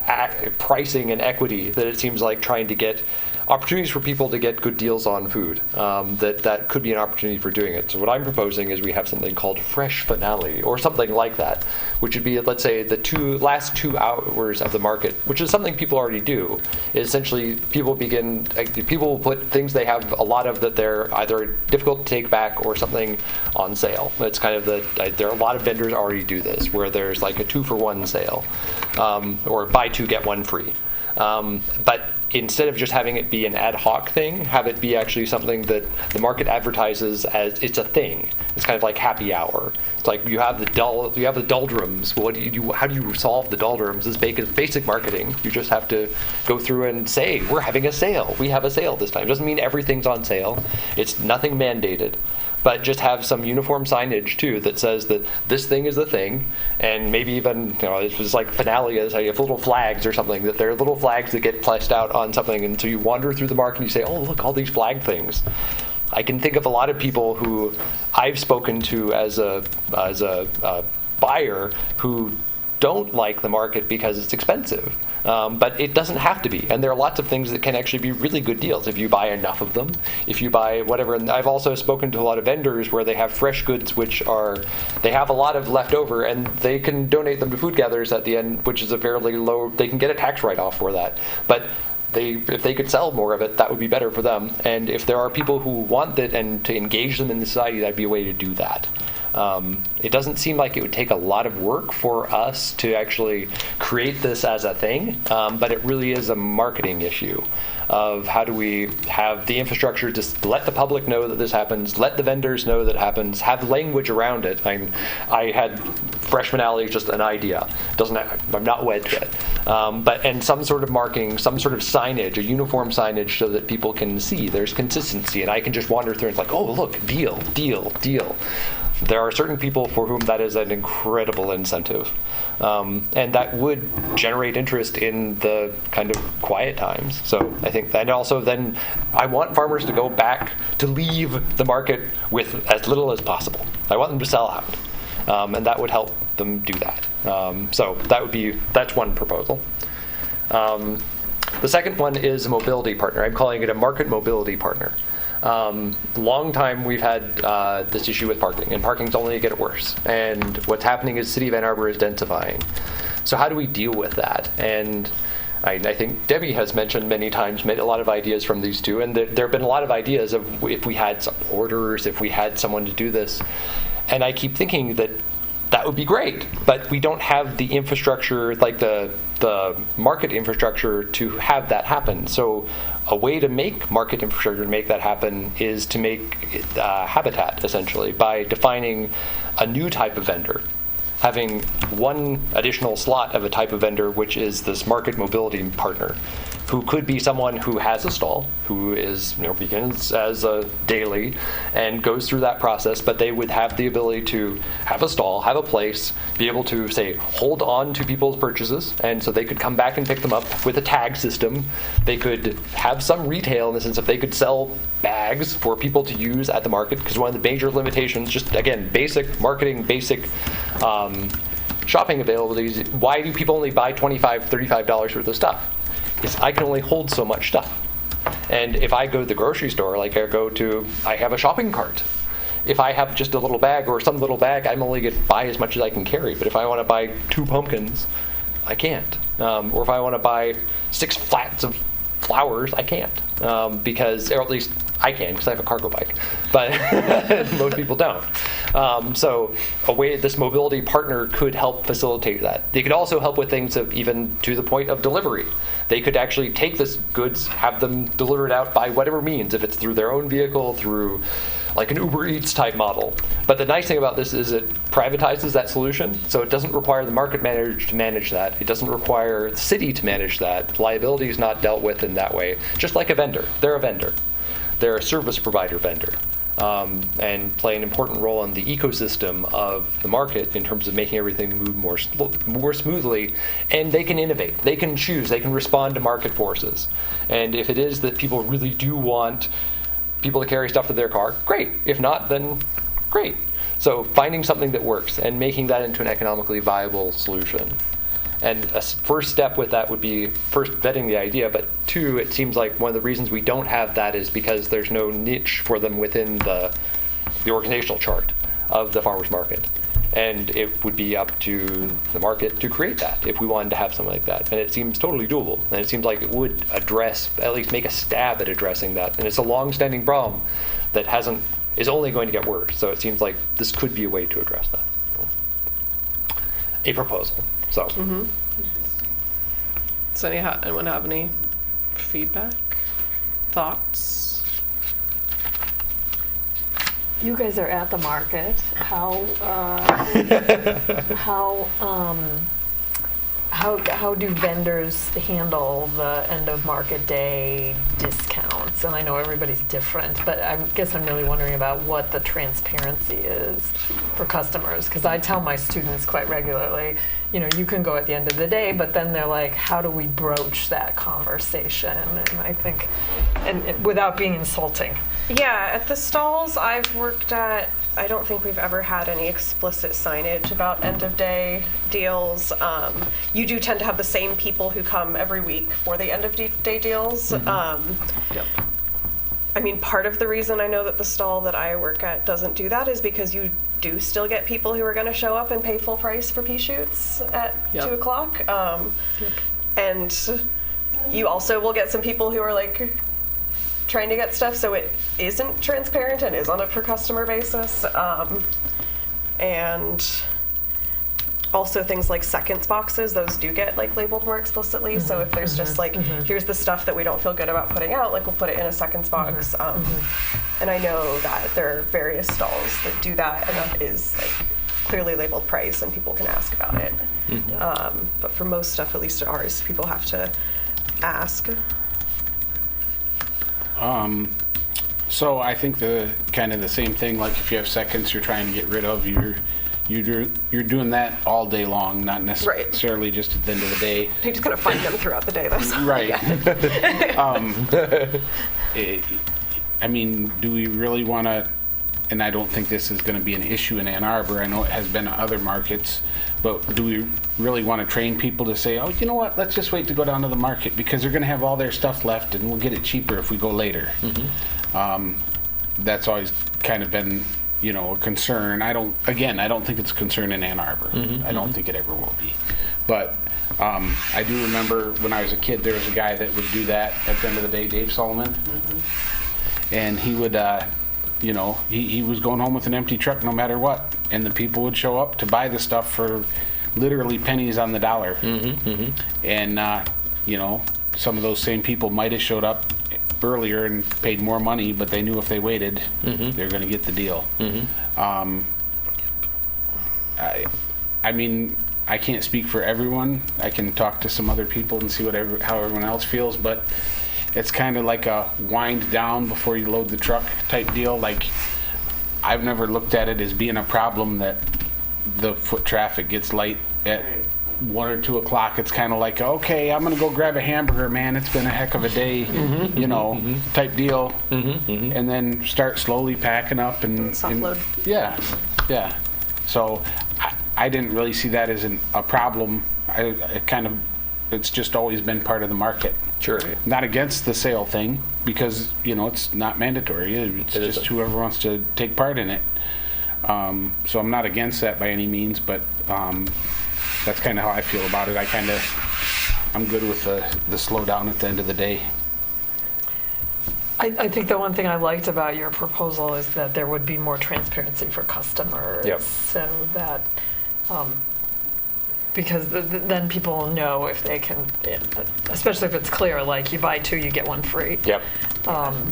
pricing and equity, that it seems like trying to get opportunities for people to get good deals on food, that could be an opportunity for doing it. So what I'm proposing is we have something called Fresh Finale, or something like that, which would be, let's say, the last 2 hours of the market, which is something people already do. Essentially, people will put things they have a lot of that they're either difficult to take back or something on sale. It's kind of there are a lot of vendors already do this, where there's like a 2-for-1 sale, or buy 2 get 1 free. But instead of just having it be an ad hoc thing, have it be actually something that the market advertises as it's a thing. It's kind of like happy hour. It's like you have the doldrums. How do you solve the doldrums? It's basic marketing. You just have to go through and say, we're having a sale. We have a sale this time. It doesn't mean everything's on sale. It's nothing mandated. But just have some uniform signage too that says that this thing is the thing, and maybe even it was like Finale is you have little flags or something, that there are little flags that get placed out on something, and so you wander through the market and you say, oh look, all these flag things. I can think of a lot of people who I've spoken to as a buyer who don't like the market because it's expensive. But it doesn't have to be. And there are lots of things that can actually be really good deals if you buy enough of them, if you buy whatever. And I've also spoken to a lot of vendors where they have fresh goods they have a lot of left over, and they can donate them to food gatherers at the end, which is a fairly low, they can get a tax write-off for that. But if they could sell more of it, that would be better for them. And if there are people who want it and to engage them in the society, that'd be a way to do that. It doesn't seem like it would take a lot of work for us to actually create this as a thing, but it really is a marketing issue of how do we have the infrastructure to let the public know that this happens, let the vendors know that it happens, have language around it. I had Fresh Finale is just an idea. I'm not wed to it. And some sort of marking, some sort of signage, a uniform signage so that people can see there's consistency, and I can just wander through and it's like, oh look, deal. There are certain people for whom that is an incredible incentive. And that would generate interest in the kind of quiet times. So I think that also then I want farmers to go back to leave the market with as little as possible. I want them to sell out. And that would help them do that. So that's one proposal. The second one is a mobility partner. I'm calling it a market mobility partner. Long time we've had this issue with parking, and parking's only going to get worse. And what's happening is City of Ann Arbor is densifying. So how do we deal with that? And I think Debbie has mentioned many times, made a lot of ideas from these two, and there have been a lot of ideas of if we had some orders, if we had someone to do this. And I keep thinking that would be great, but we don't have the infrastructure, like the market infrastructure to have that happen. So a way to make market infrastructure to make that happen is to make habitat, essentially, by defining a new type of vendor, having one additional slot of a type of vendor, which is this market mobility partner. who could be someone who has a stall, who is, begins as a daily and goes through that process, but they would have the ability to have a stall, have a place, be able to, say, hold on to people's purchases, and so they could come back and pick them up with a tag system. They could have some retail in the sense that they could sell bags for people to use at the market, because one of the major limitations, just again, basic marketing, basic shopping availabilities, why do people only buy $25, $35 worth of stuff? Is I can only hold so much stuff. And if I go to the grocery store, like I have a shopping cart. If I have just a little bag or some little bag, I'm only going to buy as much as I can carry. But if I want to buy 2 pumpkins, I can't. Or if I want to buy 6 flats of flowers, I can't. Or at least I can, because I have a cargo bike. But most people don't. So a way this mobility partner could help facilitate that. They could also help with things of even to the point of delivery. They could actually take this goods, have them delivered out by whatever means, if it's through their own vehicle, through like an Uber Eats type model. But the nice thing about this is it privatizes that solution, so it doesn't require the market manager to manage that. It doesn't require the city to manage that. Liability is not dealt with in that way. Just like a vendor. They're a vendor. They're a service provider vendor. And play an important role in the ecosystem of the market in terms of making everything move more smoothly. And they can innovate. They can choose. They can respond to market forces. And if it is that people really do want people to carry stuff to their car, great. If not, then great. So finding something that works and making that into an economically viable solution. And a first step with that would be first vetting the idea, but 2, it seems like one of the reasons we don't have that is because there's no niche for them within the organizational chart of the farmers market. And it would be up to the market to create that if we wanted to have something like that. And it seems totally doable. And it seems like it would address, at least make a stab at addressing that. And it's a long-standing problem that is only going to get worse. So it seems like this could be a way to address that. A proposal. So. Mm-hmm. Does anyone have any feedback, thoughts? You guys are at the market. How do vendors handle the end of market day discounts? And I know everybody's different, but I guess I'm really wondering about what the transparency is for customers. Because I tell my students quite regularly, you can go at the end of the day, but then they're like, how do we broach that conversation? And I think, and without being insulting. Yeah, at the stalls I've worked at, I don't think we've ever had any explicit signage about end of day deals. You do tend to have the same people who come every week for the end of day deals. Mm-hmm. Yep. I mean, part of the reason I know that the stall that I work at doesn't do that is because you do still get people who are going to show up and pay full price for pea shoots at 2:00. And you also will get some people who are like trying to get stuff, so it isn't transparent and is on a per customer basis. And also things like seconds boxes, those do get like labeled more explicitly. So if there's just like, here's the stuff that we don't feel good about putting out, like we'll put it in a seconds box. And I know that there are various stalls that do that, and that is like clearly labeled price, and people can ask about it. But for most stuff, at least at ours, people have to ask. So I think the kind of the same thing. Like if you have seconds, you're trying to get rid of. You're doing that all day long, not necessarily just at the end of the day. You just kind of find them throughout the day. That's right. I mean, do we really want to? And I don't think this is going to be an issue in Ann Arbor. I know it has been in other markets, but do we really want to train people to say, oh, you know what? Let's just wait to go down to the market because they're going to have all their stuff left, and we'll get it cheaper if we go later. That's always kind of been, a concern. I don't think it's a concern in Ann Arbor. I don't think it ever will be. But I do remember when I was a kid, there was a guy that would do that at the end of the day, Dave Solomon. And he would, he was going home with an empty truck no matter what. And the people would show up to buy the stuff for literally pennies on the dollar. And, some of those same people might have showed up earlier and paid more money, but they knew if they waited, they're going to get the deal. I mean, I can't speak for everyone. I can talk to some other people and see how everyone else feels, but it's kind of like a wind down before you load the truck type deal. Like, I've never looked at it as being a problem that the foot traffic gets light at 1 or 2 o'clock. It's kind of like, okay, I'm gonna go grab a hamburger, man. It's been a heck of a day, type deal, and then start slowly packing up and Soft-load. Yeah. So I didn't really see that as a problem. It's just always been part of the market. Sure. Not against the sale thing, because it's not mandatory. It's just isn't. whoever wants to take part in it. So I'm not against that by any means, but that's kind of how I feel about it. I'm good with the slowdown at the end of the day. I think the one thing I liked about your proposal is that there would be more transparency for customers. Yep. So that, because then people know if they can, especially if it's clear, like you buy 2, you get 1 free. Yep.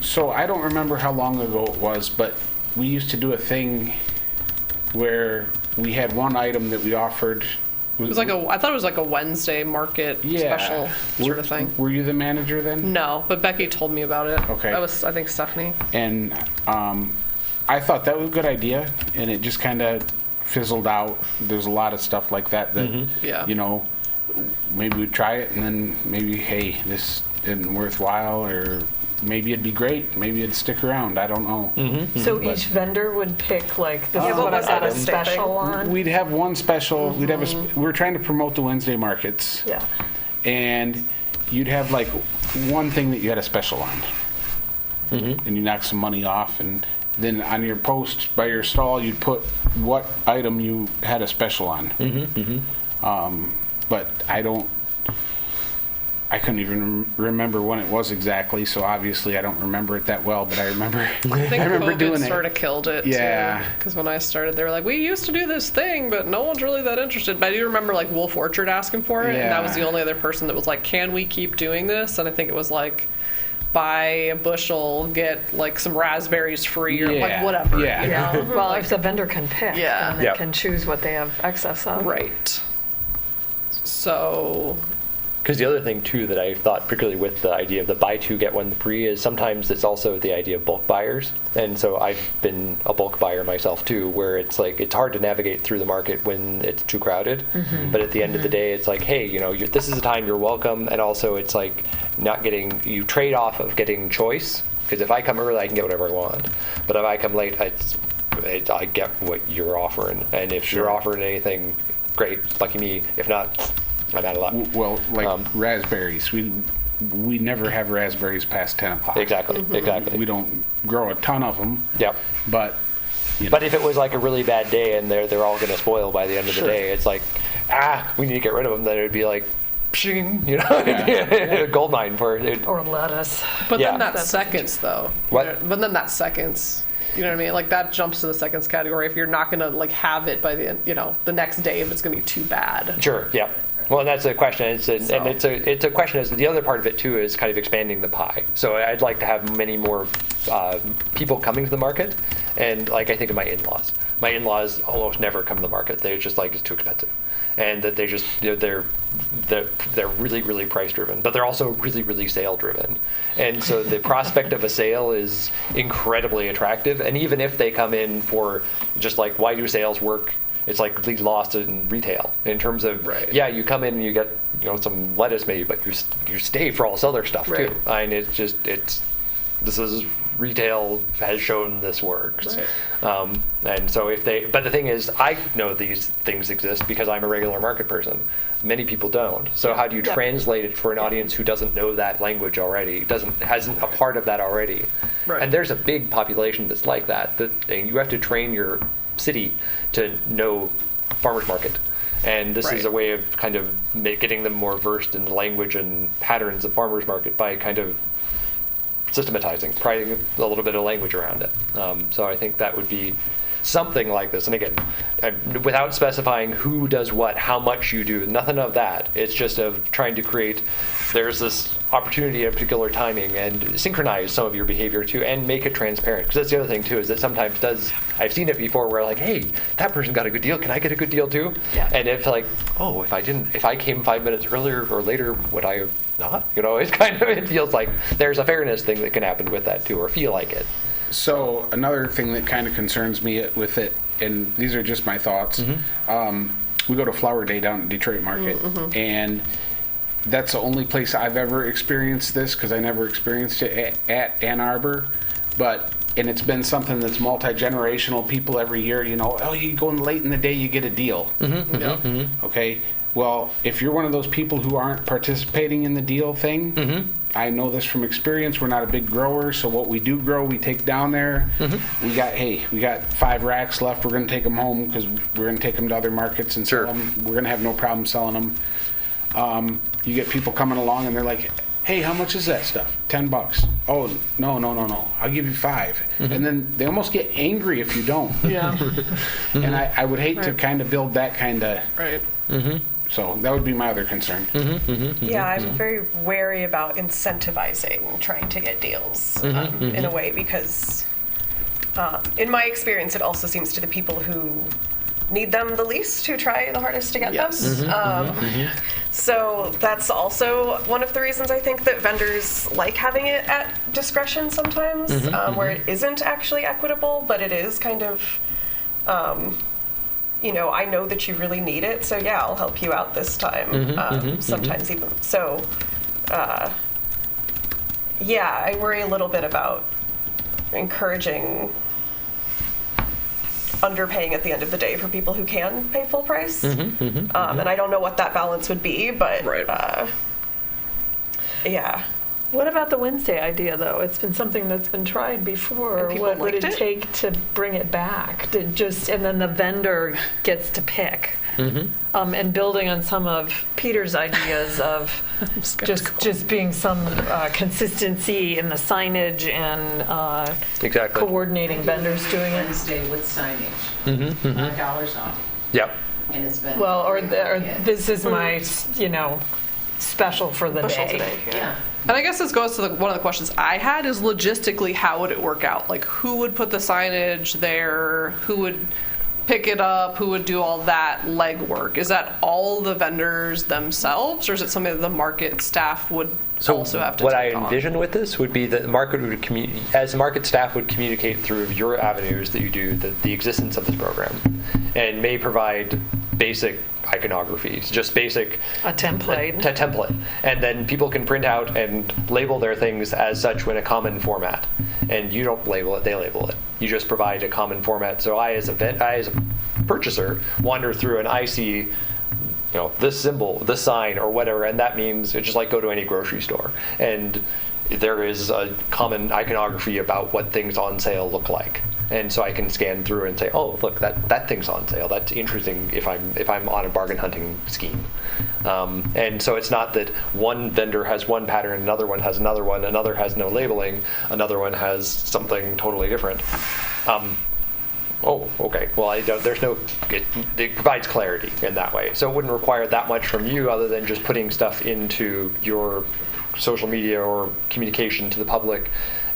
So I don't remember how long ago it was, but we used to do a thing where we had one item that we offered. It was I thought it was like a Wednesday market special sort of thing. Were you the manager then? No, but Becky told me about it. Okay. That was, I think, Stephanie. And I thought that was a good idea, and it just kind of fizzled out. There's a lot of stuff like that Yeah. Maybe we'd try it, and then maybe, hey, this isn't worthwhile, or maybe it'd be great. Maybe it'd stick around. I don't know. So each vendor would pick like, this is what what I was got that a special on? We'd have one special. We'd have we're trying to promote the Wednesday markets. Yeah. And you'd have like one thing that you had a special on, and you knock some money off, and then on your post by your stall you'd put what item you had a special on. But I couldn't even remember when it was exactly, so obviously I don't remember it that well, but I remember I think remember COVID doing it. sort of killed it, Yeah. Because when I started, they were like, we used to do this thing, but no one's really that interested. But I do remember, like, Wolf Orchard asking for it, and that was the Yeah. only other person that was like, can we keep doing this? And I think it was like, buy a bushel, get, like, some raspberries free, or, like, Yeah. whatever. Yeah. You know? Well, if the vendor can pick, Yeah. and they Yep. can choose what they have excess of. Right. So, Because the other thing too that I thought, particularly with the idea of the buy 2 get 1 free, is sometimes it's also the idea of bulk buyers. And so I've been a bulk buyer myself too, where it's like it's hard to navigate through the market when it's too crowded. But at the end of the day, it's like, hey, this is the time you're welcome, and also it's like you trade off of getting choice. Because if I come early, I can get whatever I want. But if I come late, I get what you're offering. And if you're offering anything, great, lucky me. If not, I'm out of luck. Well, like raspberries, we never have raspberries past 10 o'clock. Exactly. We don't grow a ton of them. Yep. But But if it was like a really bad day and they're all going to spoil by the end of the Sure. day, it's like, we need to get rid of them. Then it would be like, pshing, Yeah. a gold mine for it. Or lettuce. but Yeah. then that's seconds, though. What? But then that's seconds. You know what I mean? Like, that jumps to the seconds category if you're not going to, like, have it by the end, the next day if it's going to be too bad. Sure. Yeah. Well, that's a question. And it's a question. As the other part of it too is kind of expanding the pie. So I'd like to have many more people coming to the market, and like I think of my in-laws. My in-laws almost never come to the market. They're just like, it's too expensive, and that they just they're really, really price driven, but they're also really, really sale driven. And so the prospect of a sale is incredibly attractive. And even if they come in for just like, why do sales work? It's like lead lost in retail in terms of, you come in and you get some lettuce maybe, but you stay for all this other stuff too. I mean, this is retail has shown this works. And so but the thing is, I know these things exist because I'm a regular market person. Many people don't. So how do you translate it for an audience who doesn't know that language already, hasn't a part of that already? Right. And there's a big population that's like that you have to train your city to know farmers market, and this is a way of kind of getting them more versed in the language and patterns of farmers market by kind of systematizing, providing a little bit of language around it. So I think that would be something like this. And again, without specifying who does what, how much you do, nothing of that. It's just of trying to create, there's this opportunity at a particular timing and synchronize some of your behavior too, and make it transparent. Because that's the other thing too, is that sometimes I've seen it before where like, hey, that person got a good deal, can I get a good deal too? Yeah. And if like, oh, if I came 5 minutes earlier or later, would I have not? It's kind of, it feels like there's a fairness thing that can happen with that too, or feel like it. So another thing that kind of concerns me with it, and these are just my thoughts, we go to Flower Day down at Detroit Market, and that's the only place I've ever experienced this, because I never experienced it at Ann Arbor. And it's been something that's multi-generational. People every year, oh, you go in late in the day, you get a deal. Okay. Well, if you're one of those people who aren't participating in the deal thing, I know this from experience. We're not a big grower, so what we do grow, we take down there. We got 5 racks left. We're going to take them home because we're going to take them to other markets and sell them. We're going to have no problem selling them. You get people coming along and they're like, hey, how much is that stuff? $10. Oh, no. I'll give you 5. And then they almost get angry if you don't. Yeah. And I would hate to kind of build that kind of... Right. So that would be my other concern. Yeah, I'm very wary about incentivizing trying to get deals in a way, because in my experience, it also seems to the people who need them the least who try the hardest to get them. So that's also one of the reasons I think that vendors like having it at discretion sometimes, where it isn't actually equitable, but it is kind of, I know that you really need it, so yeah, I'll help you out this time. Sometimes even. So, yeah, I worry a little bit about encouraging underpaying at the end of the day for people who can pay full price. And I don't know what that balance would be, but yeah. What about the Wednesday idea, though? It's been something that's been tried before. And people What would liked it it? take to bring it back? And then the vendor gets to pick. And building on some of Peter's ideas of just being some consistency in the signage and Exactly. coordinating vendors doing it. Wednesday with signage. $5 off. Yep. And it's been. Well, or Yeah. this is my, special for the Special day. today, Yeah. And I guess this goes to one of the questions I had is logistically, how would it work out? Like, who would put the signage there? Who would pick it up? Who would do all that legwork? Is that all the vendors themselves, or is it something that the market staff would also have to what take I on? envision with this would be that the market would as the market staff would communicate through your avenues that you do the existence of this program, and may provide basic iconography, just basic A template. a template, and then people can print out and label their things as such in a common format. And you don't label it; they label it. You just provide a common format. So I, as a purchaser, wander through and I see, this symbol, this sign, or whatever, and that means it's just like go to any grocery store, and there is a common iconography about what things on sale look like. And so I can scan through and say, oh, look, that thing's on sale. That's interesting if I'm on a bargain hunting scheme. And so it's not that one vendor has one pattern, another one has another one, another has no labeling, another one has something totally different. Oh, okay. Well, it provides clarity in that way. So it wouldn't require that much from you other than just putting stuff into your social media or communication to the public,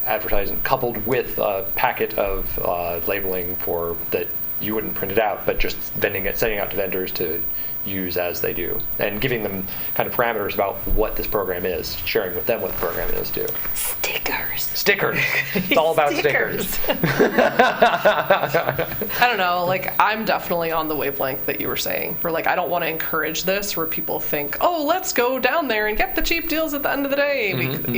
advertising, coupled with a packet of labeling that you wouldn't print it out, but just sending out to vendors to use as they do, and giving them kind of parameters about what this program is, sharing with them what the program is too. Stickers. It's all about stickers. I don't know, I'm definitely on the wavelength that you were saying, where I don't want to encourage this where people think, oh, let's go down there and get the cheap deals at the end of the day.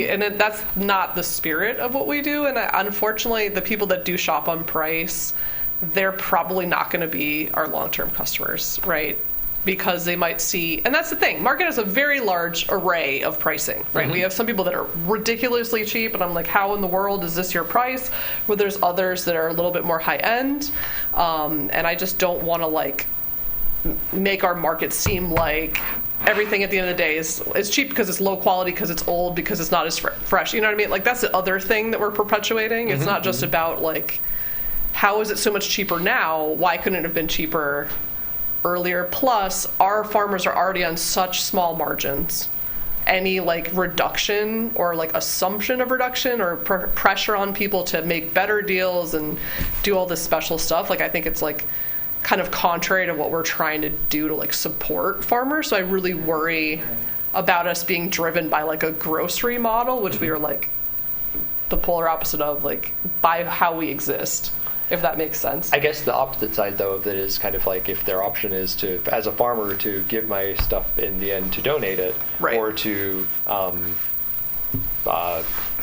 And that's not the spirit of what we do. And unfortunately, the people that do shop on price, they're probably not going to be our long-term customers, right? Because they might see, and that's the thing, market has a very large array of pricing, right? We have some people that are ridiculously cheap, and I'm like, how in the world is this your price? Where there's others that are a little bit more high end, and I just don't want to make our market seem like everything at the end of the day is cheap because it's low quality, because it's old, because it's not as fresh. You know what I mean? That's the other thing that we're perpetuating. It's not just about how is it so much cheaper now? Why couldn't it have been cheaper earlier? Plus, our farmers are already on such small margins any like reduction or like assumption of reduction or pressure on people to make better deals and do all this special stuff. Like I think it's like kind of contrary to what we're trying to do to like support farmers. So I really worry about us being driven by like a grocery model, which we are like the polar opposite of, like by how we exist, if that makes sense. I guess the opposite side though of it is kind of like if their option is to, as a farmer, to give my stuff in the end to donate it, Right. or to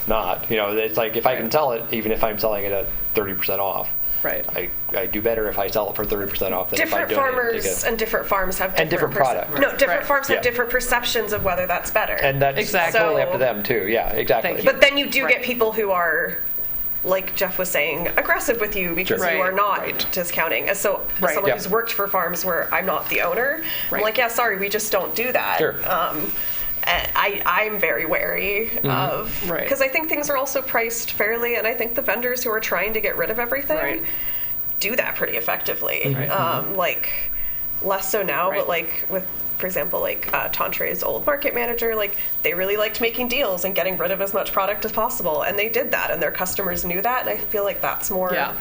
not, you know, it's like if I can sell it, even if I'm selling it at 30% off, Right. I do better if I sell it for 30% off than if I Different donate farmers it. and different farms have different different product. No, different Right. farms have Yeah. different perceptions of whether that's better. And that's Exactly. totally up So- to them too. Yeah, exactly. Thank you. But then you do Right. get people who are, like Jeff was saying, aggressive with you because Sure. you are Right, not right. discounting. And so, as Right. someone Yep. who's worked for farms where I'm not the owner, Right. I'm like, yeah, sorry, we just don't do that. Sure. And I'm very wary of, Right. because I think things are also priced fairly, and I think the vendors who are trying to get rid of everything Right. do that pretty effectively. Right. Like, less so now, Right. but like with, for example, like Tantre's old market manager, like they really liked making deals and getting rid of as much product as possible, and they did that, and their customers knew that, and I feel like that's more, Yeah.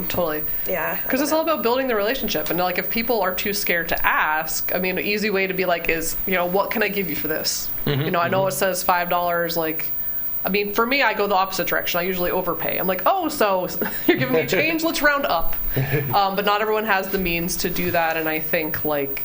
Totally. yeah. Because it's all about building the relationship, and like if people are too scared to ask, I mean, an easy way to be like is, you know, what can I give you for this? You know, I know it says $5, like. I mean, for me, I go the opposite direction. I usually overpay. I'm like, oh, so you're giving me change? Let's round up. But not everyone has the means to do that, and I think, like,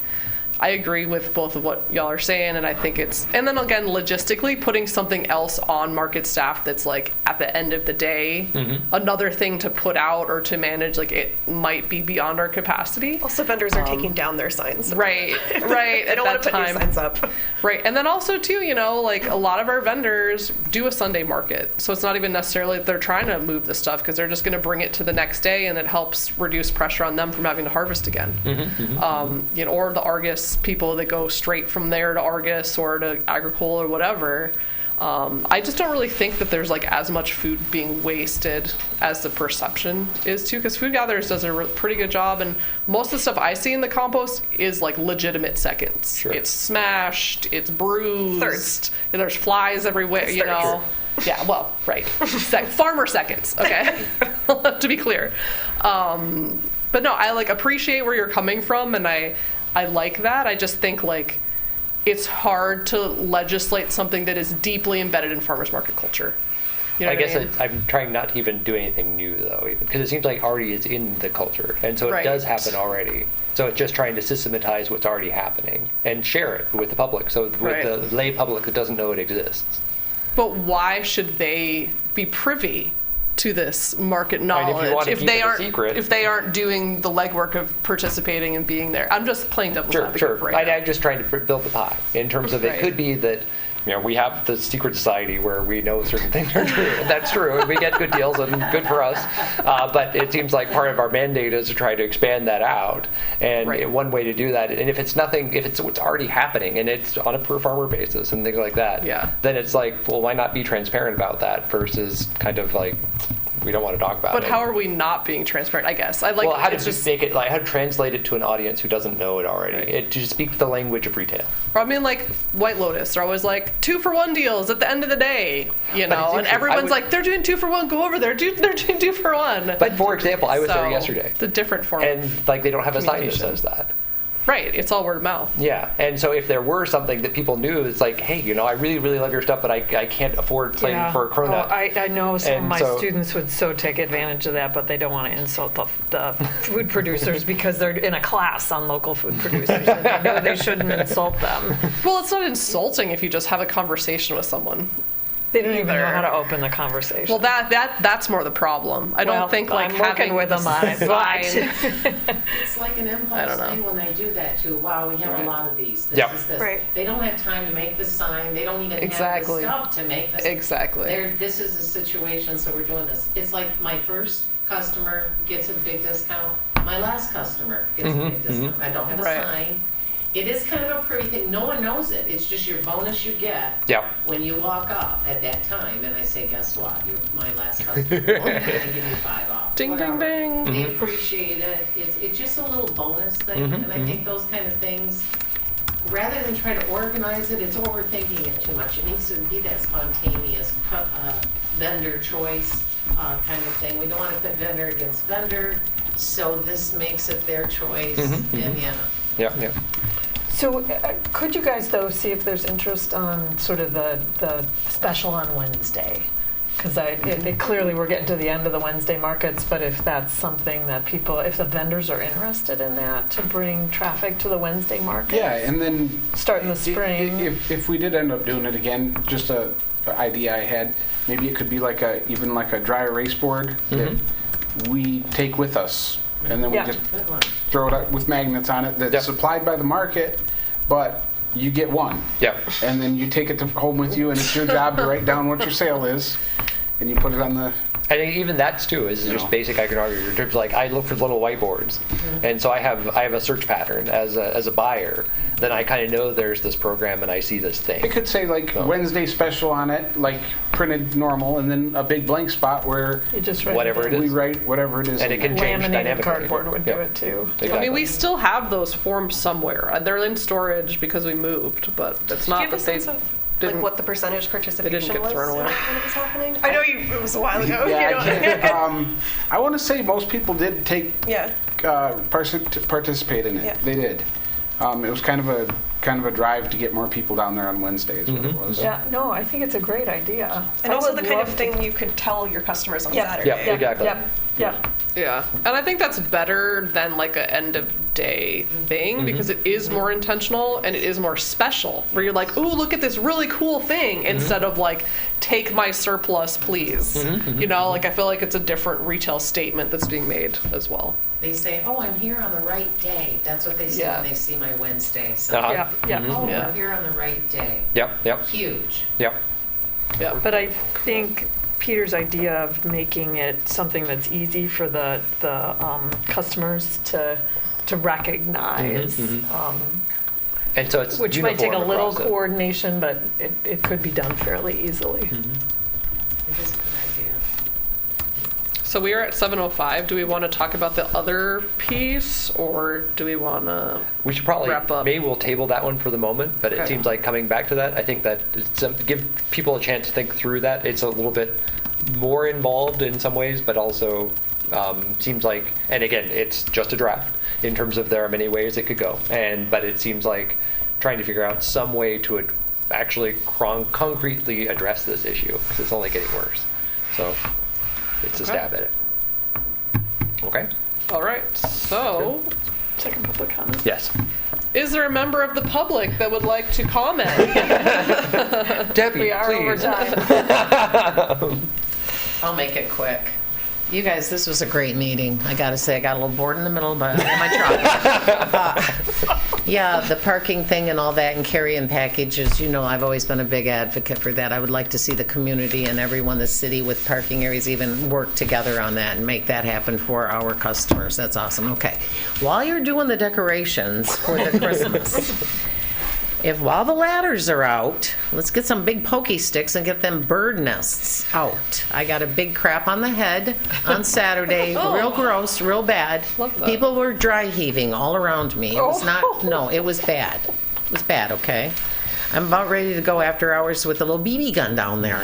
I agree with both of what y'all are saying, and I think it's, and then again, logistically, putting something else on market staff that's like, at the end of the day, another thing to put out or to manage, like, it might be beyond our capacity. Also, vendors are taking down their signs. Right. They At don't want that to put new time. signs up. Right, and then also too, you know, like a lot of our vendors do a Sunday market, so it's not even necessarily that they're trying to move the stuff because they're just going to bring it to the next day, and it helps reduce pressure on them from having to harvest again. You know, or the Argus people that go straight from there to Argus or to Agricole or whatever. I just don't really think that there's like as much food being wasted as the perception is too, because Food Gatherers does a pretty good job, and most of the stuff I see in the compost is like legitimate seconds. Sure. It's smashed, it's bruised, Thirds. and there's flies everywhere, It's you thirds. know. Yeah, well, right. Farmer seconds, okay? To be clear. But no, I like appreciate where you're coming from, and I like that. I just think like it's hard to legislate something that is deeply embedded in farmers market culture. You know I what guess mean? I'm trying not to even do anything new though, because it seems like already it's in the culture, and so it Right. does happen already. So it's just trying to systematize what's already happening and share it with the public, so with Right. the lay public that doesn't know it exists. But why should they be privy to this market mean, if you knowledge wanna if keep they it a aren't secret- if they aren't doing the legwork of participating and being there? I'm just playing devil's advocate Sure. right now. I'm just trying to build the pie in terms of it Right. could be that, you know, we have the secret society where we know certain things are true. And that's true, and we get good deals, and good for us. But it seems like part of our mandate is to try to expand that out. And Right. one way to do that, and if it's what's already happening, and it's on a per farmer basis and things like that, Yeah. then it's like, well, why not be transparent about that versus kind of like, we don't want to talk about But it. how are we not being transparent? I guess I like. Well, how to it's just just. make it like how to translate it to an audience who doesn't know it already. It to speak the language of retail. Or I mean, like White Lotus, they're always like 2-for-1 deals at the end of the day, you But know, it's and interesting. everyone's I would- like, they're doing 2-for-1. Go over there. They're doing 2-for-1. But for example, I was there So, yesterday, It's a different form. and like they don't have a sign that communication. says that. Right. It's all word of mouth. Yeah, and so if there were something that people knew, it's like, hey, you know, I really, really love your stuff, but I can't afford playing for a cronut. Oh, I know some of And my so- students would so take advantage of that, but they don't want to insult the food producers because they're in a class on local food producers. And they know they shouldn't insult them. Well, it's not insulting if you just have a conversation with someone. They don't even know Either. how to open the conversation. Well, that's more the problem. I don't Well, think like I'm working having with them on it, but It's like an I impulse don't know. thing when they do that too. Wow, we have Right. a lot of these. This Yep. is this. Right. They don't have time to make the sign. They don't even Exactly. have the stuff to make the Exactly. This is a situation, so we're doing this. It's like my first customer gets a big discount. My last customer gets a big discount. I don't have a Right. sign. It is kind of a pretty thing. No one knows it. It's just your bonus you get Yeah. when you walk up at that time. And I say, guess what? You're my last customer. Okay, I give you 5 off. Ding, ding, Whatever. ding. They Mm-hmm. appreciate it. It's just a little bonus thing, and I think those kind of things rather than try to organize it, it's overthinking it too much. It needs to be that spontaneous vendor choice kind of thing. We don't want to put vendor against vendor, so this makes it their choice. And Yeah. So could you guys, though, see if there's interest on sort of the special on Wednesday? Because clearly we're getting to the end of the Wednesday markets, but if that's something that people, if the vendors are interested in that, to bring traffic to the Wednesday market? Yeah, and then Start in the spring. If we did end up doing it again, just a idea I had, maybe it could be like even like a dry erase board that we take with us, and then we just throw it up with magnets on it that's supplied by the market, but you get one. Yep. And then you take it home with you, and it's your job to write down what your sale is, and you put it on the. I think even that too is just basic iconography. In terms of like I look for little whiteboards, and so I have a search pattern as a buyer. Then I kind of know there's this program and I see this thing. It could say like Wednesday special on it, like printed normal, and then a big blank spot where You just write whatever it is. we write whatever it is. And it can change Laminated dynamically. cardboard would do Yep. it too. Exactly. I mean, we still have those forms somewhere. They're in storage because we moved, but it's Do you not have a that they sense of didn't. what the percentage participation get was thrown away. when it was happening? I know it was a while ago. Yeah, you know. I can't. I want to say most people did take Yeah. participate in it. Yeah. They did. It was kind of a drive to get more people down there on Wednesdays. What it was. Yeah, no, I think it's a great idea. And I also would the kind of love to- thing you could tell your customers on Yep. Saturday. Yep. Exactly. Yep. Yeah, and I think that's better than like a end of day thing because it is more intentional and it is more special. Where you're like, "Ooh, look at this really cool thing," instead of like, "Take my surplus, please." You know, like I feel like it's a different retail statement that's being made as well. They say, "Oh, I'm here on the right day." That's what they say Yeah. when they see my Wednesday. So, Uh-huh. Yeah. oh, Yeah. we're here on the right day. Yep. Huge. Yep. Yeah, But I think Peter's idea of making it something that's easy for the customers to recognize, And so it's which might take a uniform little across it. coordination, but it could be done fairly easily. It is a good idea. So we are at 7:05. Do we want to talk about the other piece, or do we want to? We should probably, Wrap up. maybe we'll table that one for the moment, but it Okay. seems like coming back to that, I think that it's, give people a chance to think through that. It's a little bit more involved in some ways, but also seems like, and again, it's just a draft in terms of there are many ways it could go. But it seems like trying to figure out some way to actually concretely address this issue, because it's only getting worse. So it's a Okay. stab at it. Okay? All right. So, Second public comment. Yes. is there a member of the public that would like to comment? Debbie, We are over please. time. I'll make it quick. You guys, this was a great meeting. I gotta say, I got a little bored in the middle, but I had my truck. Yeah, the parking thing and all that and carry-in packages, you know, I've always been a big advocate for that. I would like to see the community and everyone in the city with parking areas even work together on that and make that happen for our customers. That's awesome. Okay. While you're doing the decorations for the Christmas, while the ladders are out, let's get some big pokey sticks and get them bird nests out. I got a big crap on the head on Saturday, real gross, real bad. Love that. People were dry heaving all around me. It was not, no, it was bad. It was bad, okay? I'm about ready to go after hours with a little BB gun down there.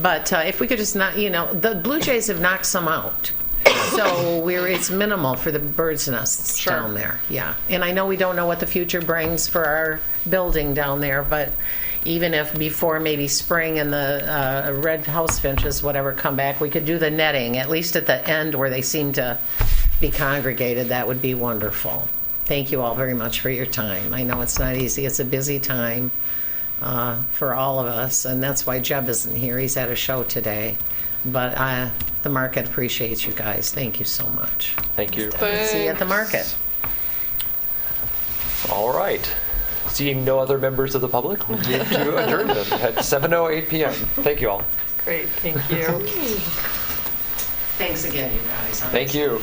But if we could just not, the Blue Jays have knocked some out. So it's minimal for the bird's nests down there, yeah. And I know we don't know what the future brings for our building down there, but even if before maybe spring and the red house finches, whatever, come back, we could do the netting, at least at the end where they seem to be congregated, that would be wonderful. Thank you all very much for your time. I know it's not easy, it's a busy time for all of us, and that's why Jeb isn't here, he's at a show today. But the market appreciates you guys. Thank you so much. Thank you. See you at the market. All right. Seeing no other members of the public, we'll move to adjournment at 7:08 p.m. Thank you all. Great, thank you. Thanks again, you guys. Thank you.